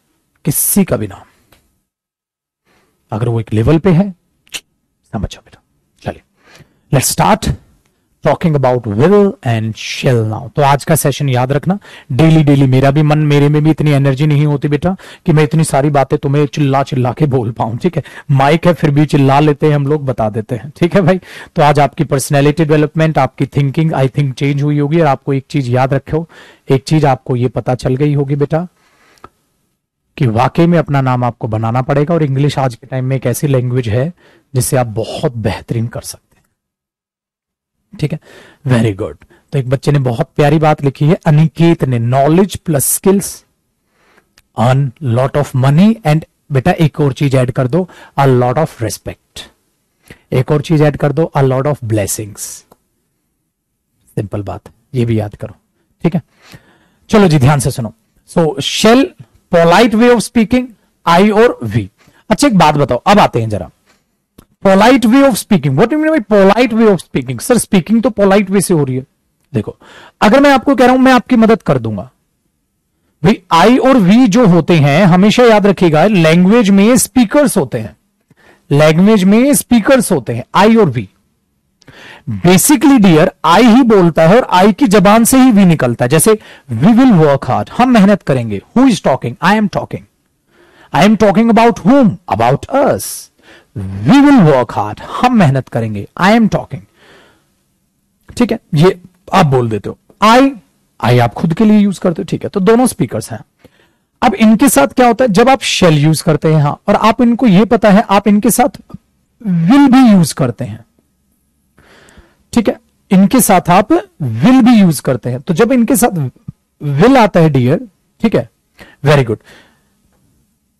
किसी का भी नाम, अगर वो एक लेवल पे है, समझो बेटा। चलिए, let's start talking about will and shall now. तो आज का सेशन याद रखना, डेली डेली, मेरा भी मन, मेरे में भी इतनी एनर्जी नहीं होती बेटा कि मैं इतनी सारी बातें तुम्हें चिल्ला चिल्ला के बोल पाऊं, ठीक है? माइक है फिर भी चिल्ला लेते हैं हम लोग, बता देते हैं, ठीक है भाई? तो आज आपकी पर्सनैलिटी डेवलपमेंट, आपकी थिंकिंग आई थिंक चेंज हुई होगी। और आपको एक चीज याद रखो, एक चीज आपको ये पता चल गई होगी बेटा कि वाकई में अपना नाम आपको बनाना पड़ेगा। और इंग्लिश आज के टाइम में एक ऐसी लैंग्वेज है जिससे आप बहुत बेहतरीन कर सकते हैं, ठीक है? Very good. तो एक बच्चे ने बहुत प्यारी बात लिखी है, अनिकेत ने, knowledge plus skills earn lot of money and, बेटा एक और चीज ऐड कर दो, अ लॉट ऑफ रिस्पेक्ट। एक और चीज ऐड कर दो, a lot of blessings. Simple बात, ये भी याद करो, ठीक है? चलो जी, ध्यान से सुनो। So shall, polite way of speaking, I और वी। अच्छा एक बात बताओ, अब आते हैं जरा polite way of speaking. What you mean by polite way of speaking? Sir speaking तो पोलाइट वे से हो रही है। देखो, अगर मैं आपको कह रहा हूं मैं आपकी मदद कर दूंगा, भाई आई और वी जो होते हैं, हमेशा याद रखिएगा, लैंग्वेज में स्पीकर्स होते हैं, लैंग्वेज में स्पीकर्स होते हैं आई और वी। बेसिकली डियर, आई ही बोलता है और आई की जबान से ही वी निकलता है। जैसे वी विल वर्क हार्ड, हम मेहनत करेंगे। Who is talking? I am talking. I am talking about whom? About us. We will work hard, हम मेहनत करेंगे। आई एम टॉकिंग, ठीक है? ये आप बोल देते हो। आई आप खुद के लिए यूज करते हो, ठीक है? तो दोनों स्पीकर्स हैं। अब इनके साथ क्या होता है, जब आप शेल यूज करते हैं, हाँ, और आप इनको ये पता है आप इनके साथ विल भी यूज करते हैं, ठीक है? इनके साथ आप विल भी यूज करते हैं। तो जब इनके साथ विल आता है डियर, ठीक है, वेरी गुड,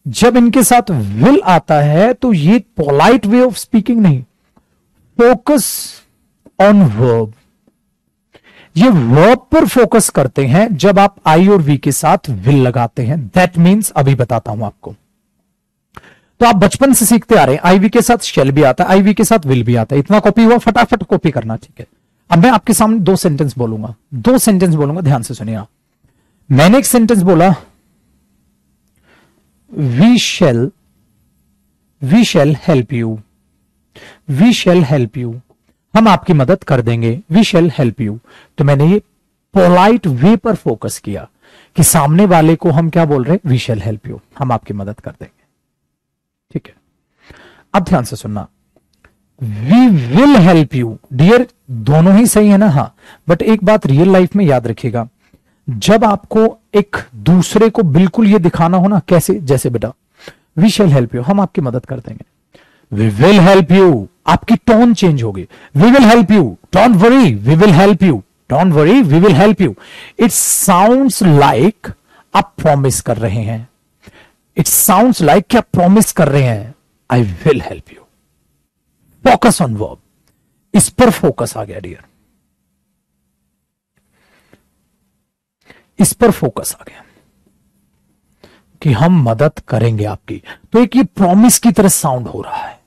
जब इनके साथ विल आता है तो ये पोलाइट वे ऑफ स्पीकिंग नहीं, फोकस ऑन वर्ब, ये वर्ब पर फोकस करते हैं जब आप आई और वी के साथ विल लगाते हैं। दैट मीन्स अभी बताता हूं आपको। तो आप बचपन से सीखते आ रहे हैं, आई वी के साथ शेल भी आता है, आई वी के साथ विल भी आता है। इतना कॉपी हुआ, फटाफट कॉपी करना, ठीक है। अब मैं आपके सामने दो सेंटेंस बोलूंगा, ध्यान से सुनिए आप। मैंने एक सेंटेंस बोला, we shall help you, we shall help you, हम आपकी मदद कर देंगे, वी शैल हेल्प यू। तो मैंने ये पोलाइट वे पर फोकस किया कि सामने वाले को हम क्या बोल रहे हैं, वी शैल हेल्प यू, हम आपकी मदद कर देंगे, ठीक है। अब ध्यान से सुनना, we will help you, dear दोनों ही सही है ना, हाँ। बट एक बात रियल लाइफ में याद रखिएगा, जब आपको एक दूसरे को बिल्कुल ये दिखाना हो ना, कैसे, जैसे बेटा वी शैल हेल्प यू, हम आपकी मदद कर देंगे, वी विल हेल्प यू, आपकी टोन चेंज होगी, we will help you, don't worry, we will help you, don't worry, we will help you. It sounds like आप प्रॉमिस कर रहे हैं, इट साउंड्स लाइक क्या प्रॉमिस कर रहे हैं, I will help you. Focus on verb, इस पर फोकस आ गया डियर, इस पर फोकस आ गया कि हम मदद करेंगे आपकी। तो एक ये प्रॉमिस की तरह साउंड हो रहा है,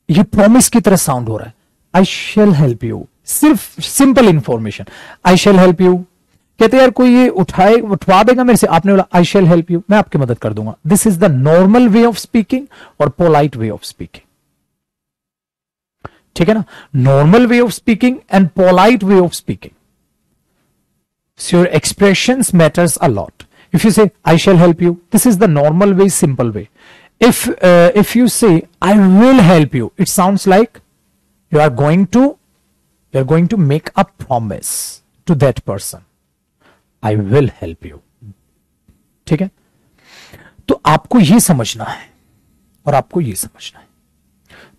ये प्रॉमिस की तरह साउंड हो रहा है, आई शैल हेल्प यू, सिर्फ simple information, I shell help you. कहते यार कोई ये उठवा देगा मेरे से, आपने बोला आई शैल हेल्प यू, मैं आपकी मदद कर दूंगा। This is the normal way of speaking और पोलाइट वे ऑफ स्पीकिंग, ठीक है ना। Normal way of speaking and polite way of speaking, so your expressions matters a lot. If you say I shall help you, this is the normal way, simple way. If you say I will help you, it sounds like you are going to make a promise to that person. I will help you, ठीक है। तो आपको ये समझना है और आपको ये समझना है,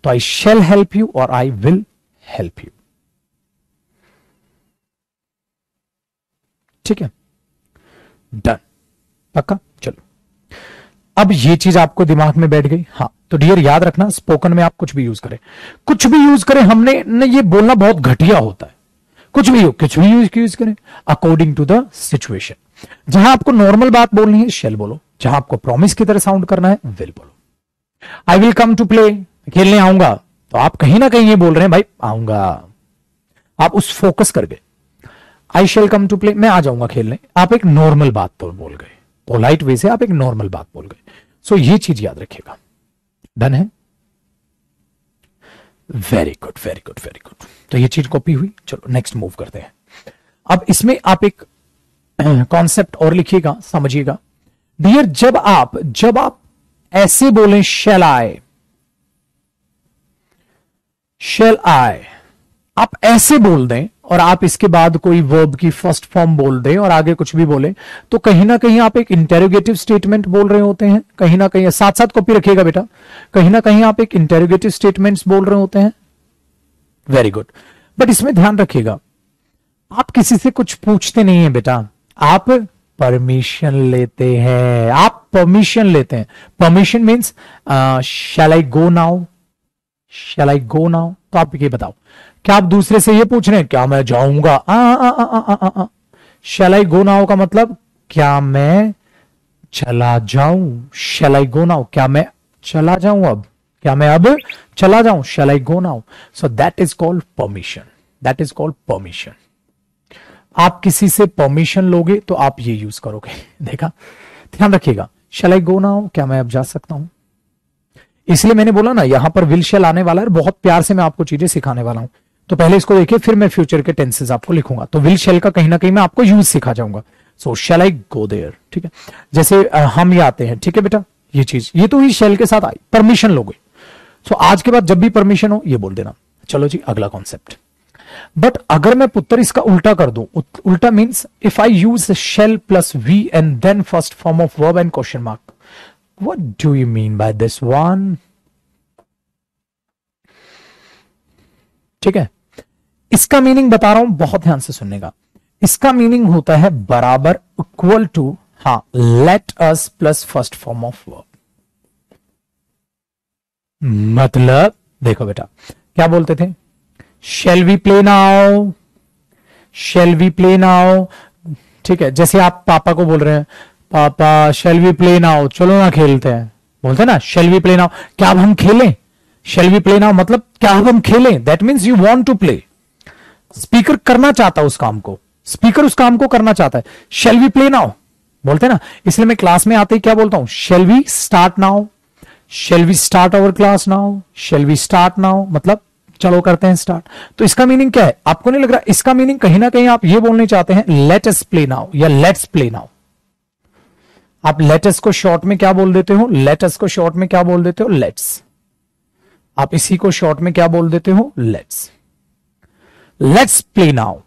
तो I shall help you और I will help you, ठीक है, डन, पक्का। चलो अब ये चीज आपको दिमाग में बैठ गई, हाँ। तो डियर याद रखना, स्पोकन में आप कुछ भी यूज करें, हमने न ये बोलना बहुत घटिया होता है, कुछ भी यूज करें अकॉर्डिंग टू द सिचुएशन। जहां आपको नॉर्मल बात बोलनी है शेल बोलो, जहां आपको प्रॉमिस की तरह साउंड करना है विल बोलो। I will come to play, खेलने आऊंगा, तो आप कहीं ना कहीं ये बोल रहे हैं भाई आऊंगा, आप उस फोकस कर गए। I shall come to play, मैं आ जाऊंगा खेलने, आप एक नॉर्मल बात तो बोल गए, पोलाइट वे से आप एक नॉर्मल बात बोल गए। सो ये चीज याद रखिएगा, डन है, very good very good very good. तो ये चीज कॉपी हुई, चलो नेक्स्ट मूव करते हैं। अब इसमें आप एक कॉन्सेप्ट और लिखिएगा, समझिएगा डियर, जब आप ऐसे बोलें शेल आई, आप ऐसे बोल दें और आप इसके बाद कोई वर्ब की फर्स्ट फॉर्म बोल दें और आगे कुछ भी बोले, तो कहीं ना कहीं आप एक इंटेरोगेटिव स्टेटमेंट बोल रहे होते हैं, कहीं ना कहीं, साथ साथ कॉपी रखिएगा बेटा, कहीं ना कहीं आप एक इंटेरोगेटिव स्टेटमेंट्स बोल रहे होते हैं, वेरी गुड। बट इसमें ध्यान रखिएगा, आप किसी से कुछ पूछते नहीं है बेटा, आप परमिशन लेते हैं, आप परमिशन लेते हैं। Permission means shell I go now, shell I go now. तो आप ये बताओ, क्या आप दूसरे से ये पूछ रहे हैं क्या मैं जाऊंगा? शैल आई गो नाउ का मतलब क्या मैं चला जाऊं, शैल आई गो नाउ, क्या मैं चला जाऊं अब, क्या मैं अब चला जाऊं, shall I go now. So that is called permission, that is called permission. आप किसी से परमिशन लोगे तो आप ये यूज करोगे, देखा, ध्यान रखिएगा, शैल आई गो नाउ, क्या मैं अब जा सकता हूं। इसलिए मैंने बोला ना यहां पर विल शैल आने वाला है, बहुत प्यार से मैं आपको चीजें सिखाने वाला हूं, तो पहले इसको देखिए, फिर मैं फ्यूचर के टेंसेस आपको लिखूंगा। तो विल शैल का कहीं ना कहीं मैं आपको यूज सिखा जाऊंगा। सो शैल आई गो देयर, ठीक है, जैसे हम ये आते हैं, ठीक है बेटा, ये चीज, ये तो ही शैल के साथ आई, परमिशन लोगे। सो आज के बाद जब भी परमिशन हो ये बोल देना। चलो जी अगला कॉन्सेप्ट। बट अगर मैं पुत्र इसका उल्टा कर दूं, उल्टा means if I use shall plus we and then first form of verb and question mark, what do you mean by this one? ठीक है, इसका मीनिंग बता रहा हूं, बहुत ध्यान से सुनने का। इसका मीनिंग होता है बराबर, इक्वल टू, हाँ, let us plus first form of verb. मतलब देखो बेटा, क्या बोलते थे, shall we play now, shall we play now. ठीक है, जैसे आप पापा को बोल रहे हैं, पापा शेल वी प्ले नाउ, चलो ना खेलते हैं, बोलते हैं ना शेल वी प्ले नाउ, क्या अब हम खेलें, शेल वी प्ले नाउ मतलब क्या अब हम खेलें, that means you want to play. Speaker करना चाहता उस काम को, स्पीकर उस काम को करना चाहता है, शेल वी प्ले नाउ बोलते हैं ना। इसलिए मैं क्लास में आते ही क्या बोलता हूं, shall we start now, shall we start our class now, shall we start now मतलब चलो करते हैं स्टार्ट। तो इसका मीनिंग क्या है, आपको नहीं लग रहा इसका मीनिंग कहीं ना कहीं आप ये बोलने चाहते हैं लेट अस प्ले नाउ या लेट्स प्ले नाउ। आप लेट अस को शॉर्ट में क्या बोल देते हो, लेट अस को शॉर्ट में क्या बोल देते हो, लेट्स। आप इसी को शॉर्ट में क्या बोल देते हो, let's. Let's play now,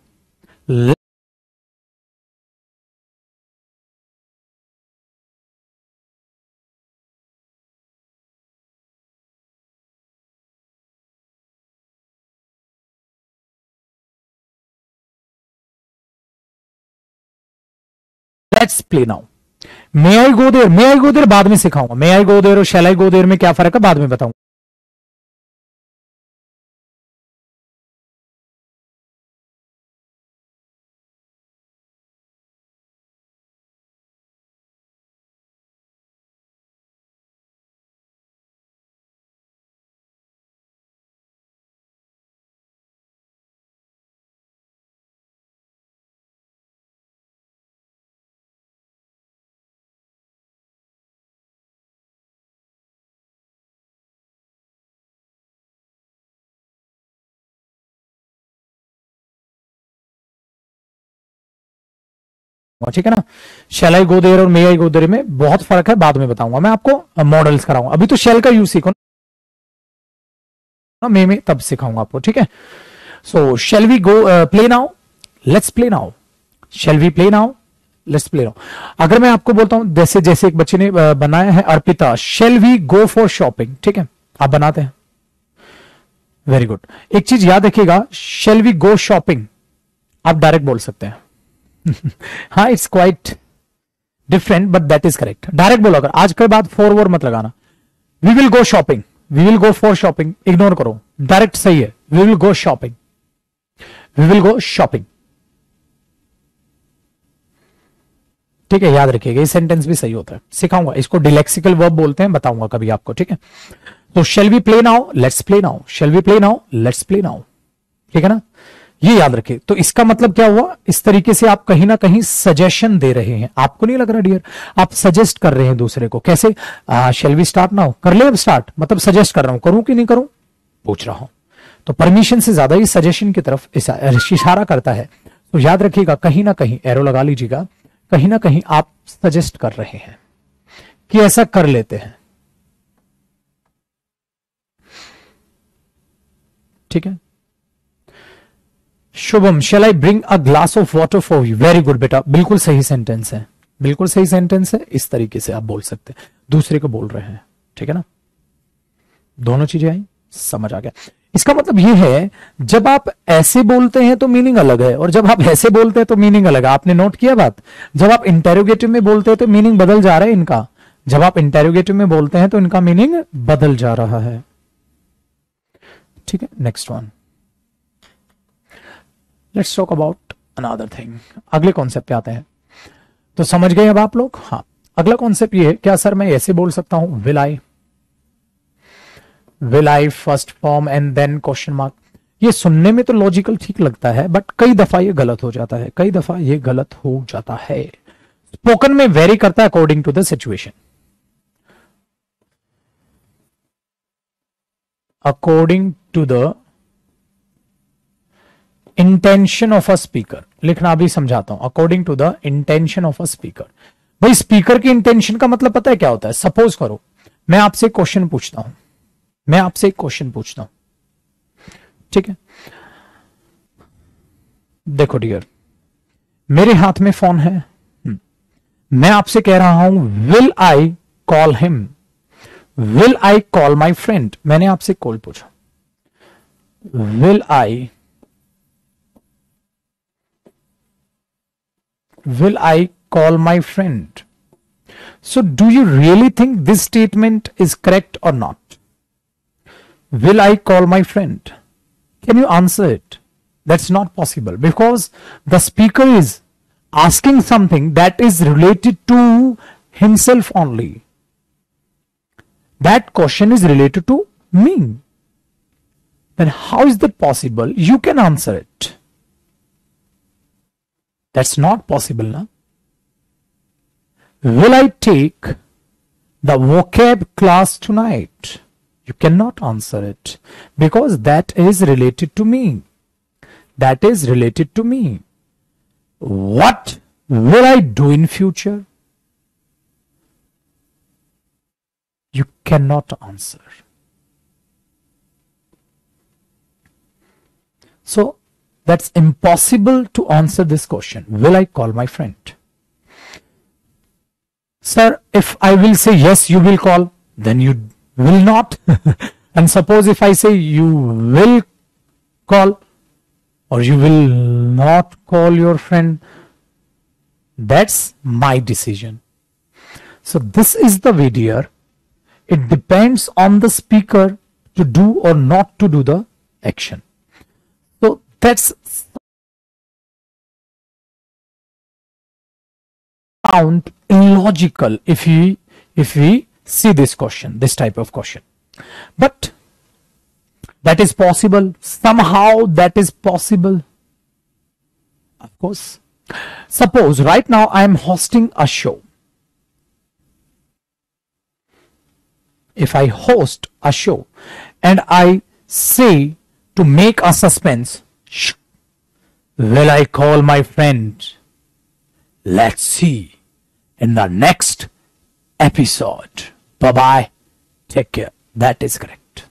let's play now. May I go there, may I go there बाद में सिखाऊंगा, मे आई गो देयर और शैल आई गो देयर में क्या फर्क है बाद में बताऊंगा। ठीक है ना, शैल आई गो देयर और मे आई गो देयर में बहुत फर्क है, बाद में बताऊंगा मैं आपको, मॉडल्स कराऊंगा। अभी तो शेल का यूज सीखो ना, मे में तब सिखाऊंगा आपको, ठीक है। So shall we go play now, let's play now, shall we play now, let's play now. अगर मैं आपको बोलता हूं जैसे जैसे एक बच्चे ने बनाया है, Arpita, shall we go for shopping, ठीक है, आप बनाते हैं, वेरी गुड। एक चीज याद रखिएगा, शेल वी गो शॉपिंग आप डायरेक्ट बोल सकते हैं हाँ it's quite different but that is correct, direct बोलो। अगर आज के बाद फोर वोर मत लगाना, we will go shopping, we will go for shopping ignore करो, डायरेक्ट सही है, we will go shopping, we will go shopping. ठीक है, याद रखिएगा ये सेंटेंस भी सही होता है, सिखाऊंगा इसको, डिलेक्सिकल वर्ब बोलते हैं, बताऊंगा कभी आपको, ठीक है। तो shall we play now, let's play now, shall we play now, let's play now, ठीक है ना, ये याद रखिए। तो इसका मतलब क्या हुआ, इस तरीके से आप कहीं ना कहीं सजेशन दे रहे हैं, आपको नहीं लग रहा डियर, आप सजेस्ट कर रहे हैं दूसरे को, कैसे, शेल वी स्टार्ट नाउ, कर ले अब स्टार्ट, मतलब सजेस्ट कर रहा हूं, करूं कि नहीं करूं, पूछ रहा हूं। तो परमिशन से ज्यादा ये सजेशन की तरफ इशारा करता है। तो याद रखिएगा, कहीं ना कहीं एरो लगा लीजिएगा, कहीं ना कहीं आप सजेस्ट कर रहे हैं कि ऐसा कर लेते हैं, ठीक है। Shubham, shall I bring a glass of water for you, very good बेटा, बिल्कुल सही सेंटेंस है, बिल्कुल सही सेंटेंस है, इस तरीके से आप बोल सकते हैं, दूसरे को बोल रहे हैं, ठीक है ना, दोनों चीजें आई, समझ आ गया। इसका मतलब यह है, जब आप ऐसे बोलते हैं तो मीनिंग अलग है, और जब आप ऐसे बोलते हैं तो मीनिंग अलग है, आपने नोट किया बात। जब आप इंटेरोगेटिव में बोलते हैं तो मीनिंग बदल जा रहा है इनका, जब आप इंटेरोगेटिव में बोलते हैं तो इनका मीनिंग बदल जा रहा है, ठीक है। Next one, let's talk about another thing, अगले कॉन्सेप्ट पे आते हैं। तो समझ गए अब आप लोग, हाँ। अगला कॉन्सेप्ट ये है, क्या सर मैं ऐसे बोल सकता हूं, will I first form and then question mark. ये सुनने में तो लॉजिकल ठीक लगता है, बट कई दफा ये गलत हो जाता है, कई दफा ये गलत हो जाता है। स्पोकन में वेरी करता है according to the situation, according to the intention of a speaker, लिखना भी समझाता हूं, according to the intention of a speaker. भाई स्पीकर की इंटेंशन का मतलब पता है क्या होता है, सपोज करो मैं आपसे क्वेश्चन पूछता हूं, मैं आपसे एक क्वेश्चन पूछता हूं, ठीक है। देखो डियर, मेरे हाथ में फोन है, मैं आपसे कह रहा हूं will I call him, will I call my friend, मैंने आपसे कॉल पूछा, will I call my friend? So do you really think this statement is correct or not? will I call my friend? Can you answer it? That's not possible because the speaker is asking something that is related to himself only. That question is related to me. Then how is that possible? You can answer it. That's not possible, na? Will I take the vocab class tonight? You cannot answer it because that is related to me. That is related to me. What will I do in future? You cannot answer. So that's impossible to answer this question. Will I call my friend? Sir, if I will say yes, you will call, then you will not. And suppose if I say you will call or you will not call your friend, that's my decision. So this is the way, dear. It depends on the speaker to do or not to do the action. So that's sound illogical if we see this question, this type of question. But that is possible. Somehow that is possible. Of course. Suppose right now I am hosting a show. If I host a show and I say to make a suspense, will I call my friend? Let's see in the next episode. Bye-bye. Take care. That is correct.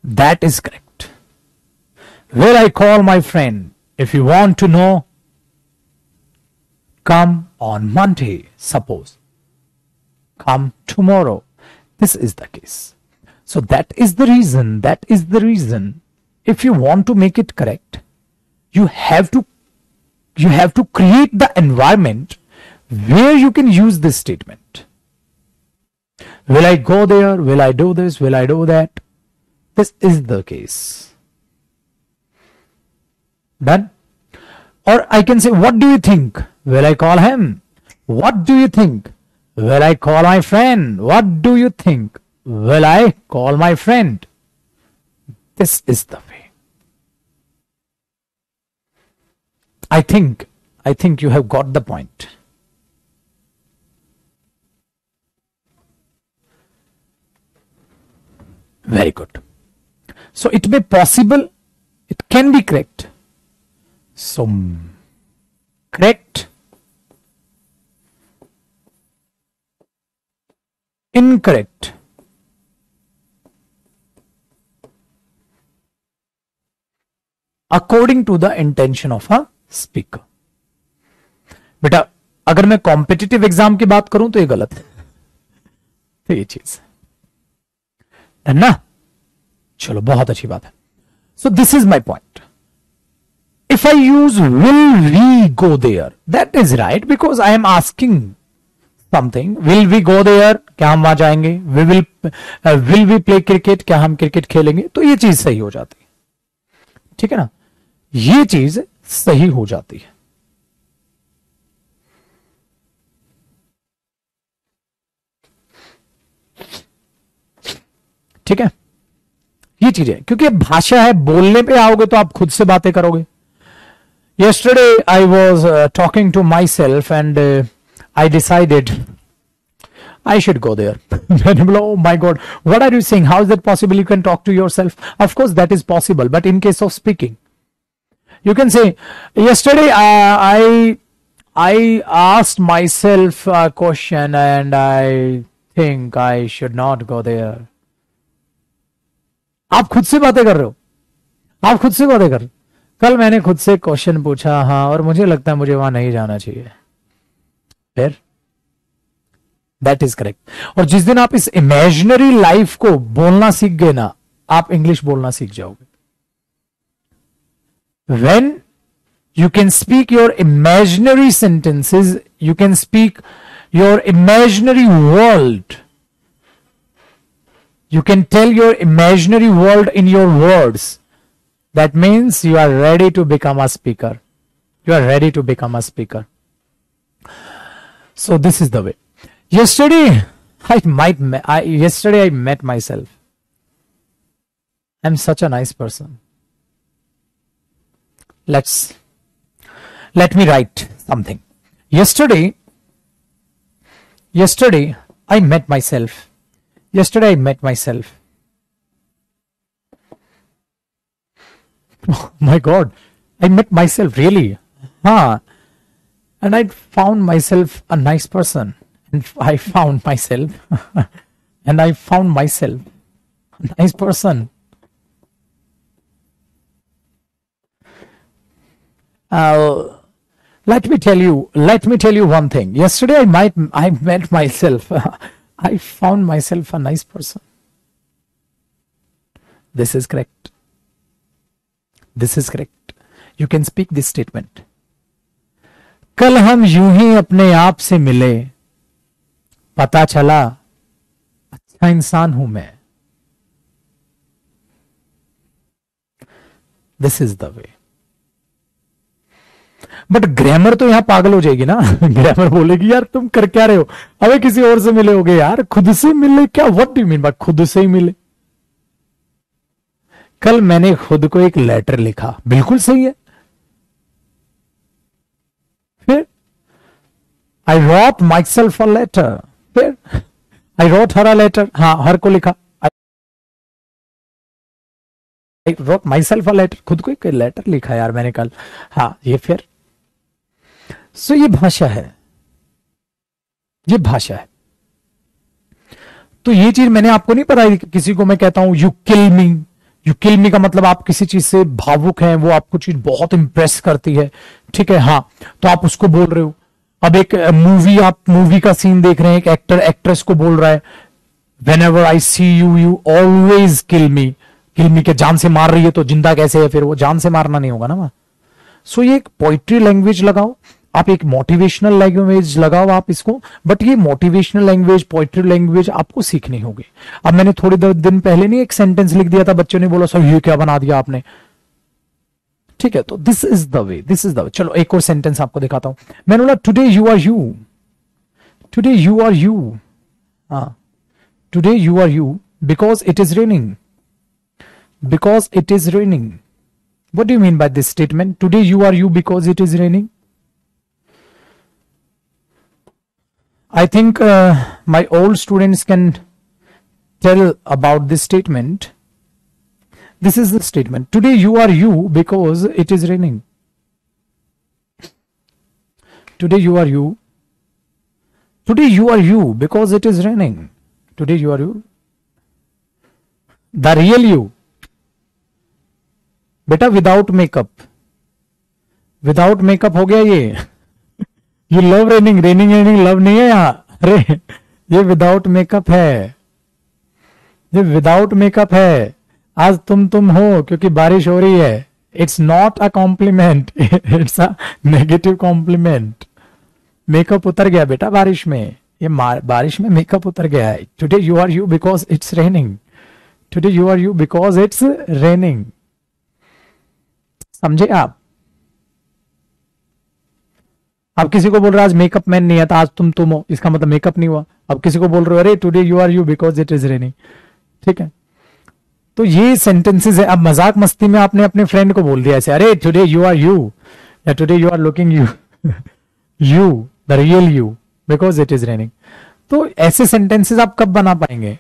That is correct. Will I call my friend? If you want to know, come on Monday, suppose. Come tomorrow. This is the case. So that is the reason. If you want to make it correct, you have to create the environment where you can use this statement. Will I go there? Will I do this? Will I do that? This is the case. Done? Or I can say, what do you think? Will I call him? What do you think? Will I call my friend? What do you think? Will I call my friend? This is the way. I think you have got the point. Very good. So it may possible, it can be correct. So correct, incorrect, according to the intention of a speaker. बेटा अगर मैं competitive exam की बात करूं तो ये गलत है, तो ये चीज है ना. चलो बहुत अच्छी बात है. So this is my point. If I use will we go there, that is right because I am asking something. Will we go there? क्या हम वहां जाएंगे? Will we play cricket? क्या हम क्रिकेट खेलेंगे? तो ये चीज सही हो जाती है. ठीक है ना, ये चीज सही हो जाती है. ठीक है, ये चीज है क्योंकि भाषा है, बोलने पे आओगे तो आप खुद से बातें करोगे. Yesterday I was talking to myself and I decided I should go there. Oh my God, what are you saying? How is that possible? You can talk to yourself. Of course that is possible, but in case of speaking, you can say, yesterday I asked myself a question and I think I should not go there. आप खुद से बातें कर रहे हो, आप खुद से बातें कर रहे हो. कल मैंने खुद से क्वेश्चन पूछा, हाँ, और मुझे लगता है मुझे वहां नहीं जाना चाहिए. फिर दैट इज करेक्ट. और जिस दिन आप इस इमेजिनरी लाइफ को बोलना सीख गए ना, आप इंग्लिश बोलना सीख जाओगे. When you can speak your imaginary sentences, you can speak your imaginary world, You can tell your imaginary world in your words. That means you are ready to become a speaker. You are ready to become a speaker. So this is the way. Yesterday I met myself. I'm such a nice person. Let me write something. Yesterday I met myself. Yesterday I met myself. Oh my God, I met myself, really? Huh? And I found myself a nice person. And I found myself and I found myself a nice person. Let me tell you one thing. Yesterday I met myself. I found myself a nice person. This is correct. This is correct. You can speak this statement. कल हम यूं ही अपने आप से मिले, पता चला अच्छा इंसान हूं मैं. This is the way. But grammar तो यहां पागल हो जाएगी ना. ग्रामर बोलेगी यार तुम कर क्या रहे हो, अबे किसी और से मिले होगे यार, खुद से मिले क्या, what do you mean by खुद से ही मिले. कल मैंने खुद को एक लेटर लिखा, बिल्कुल सही है. फिर I wrote myself a letter. फिर I road her a letter. हाँ, हर को लिखा. I wrote myself a letter. खुद को एक लेटर लिखा यार मैंने कल. हाँ, ये फिर सो ये भाषा है, ये भाषा है. तो ये चीज मैंने आपको नहीं बताई. किसी को मैं कहता हूं you kill me. You kill मी का मतलब आप किसी चीज से भावुक हैं, वो आपको चीज बहुत इंप्रेस करती है, ठीक है. हाँ, तो आप उसको बोल रहे हो. अब एक आप मूवी का सीन देख रहे हैं, एक एक्टर एक्ट्रेस को बोल रहा है whenever I see you you always kill me. Kill me के जान से मार रही है तो जिंदा कैसे है, फिर वो जान से मारना नहीं होगा ना. सो ये एक पोइट्री लैंग्वेज लगाओ, आप एक मोटिवेशनल लैंग्वेज लगाओ आप इसको. बट ये मोटिवेशनल लैंग्वेज, पोइट्री लैंग्वेज आपको सीखनी होगी. अब मैंने थोड़ी देर दिन पहले नहीं एक सेंटेंस लिख दिया था, बच्चों ने बोला सर ये क्या बना दिया आपने, ठीक है. तो this is the way, this is the way. चलो एक और सेंटेंस आपको दिखाता हूं. मैंने बोला today you are you. Today you are you. हाँ, today you are you because it is raining. Because it is raining. What do you mean by this statement? Today you are you because it is raining. I think my old students can tell about this statement. This is the statement. Today you are you because it is raining. Today you are you. Today you are you because it is raining. Today you are you. The real you. बेटा without makeup. Without makeup हो गया ये. You love raining. Raining raining love नहीं है यहां. अरे ये without makeup है. ये विदाउट मेकअप है. आज तुम हो क्योंकि बारिश हो रही है. It's not a compliment, it's a negative compliment. Makeup उतर गया बेटा बारिश में. ये बारिश में मेकअप उतर गया है. Today you are you because it's raining. Today you are you because it's raining. समझे आप? अब किसी को बोल रहे आज मेकअप मैन नहीं है तो आज तुम हो, इसका मतलब मेकअप नहीं हुआ. अब किसी को बोल रहे हो अरे today you are you because it is raining. ठीक है, तो ये सेंटेंसेस है. अब मजाक मस्ती में आपने अपने फ्रेंड को बोल दिया ऐसे, अरे टुडे यू आर यू या today you are looking you you the real you because it is raining. तो ऐसे सेंटेंसेस आप कब बना पाएंगे?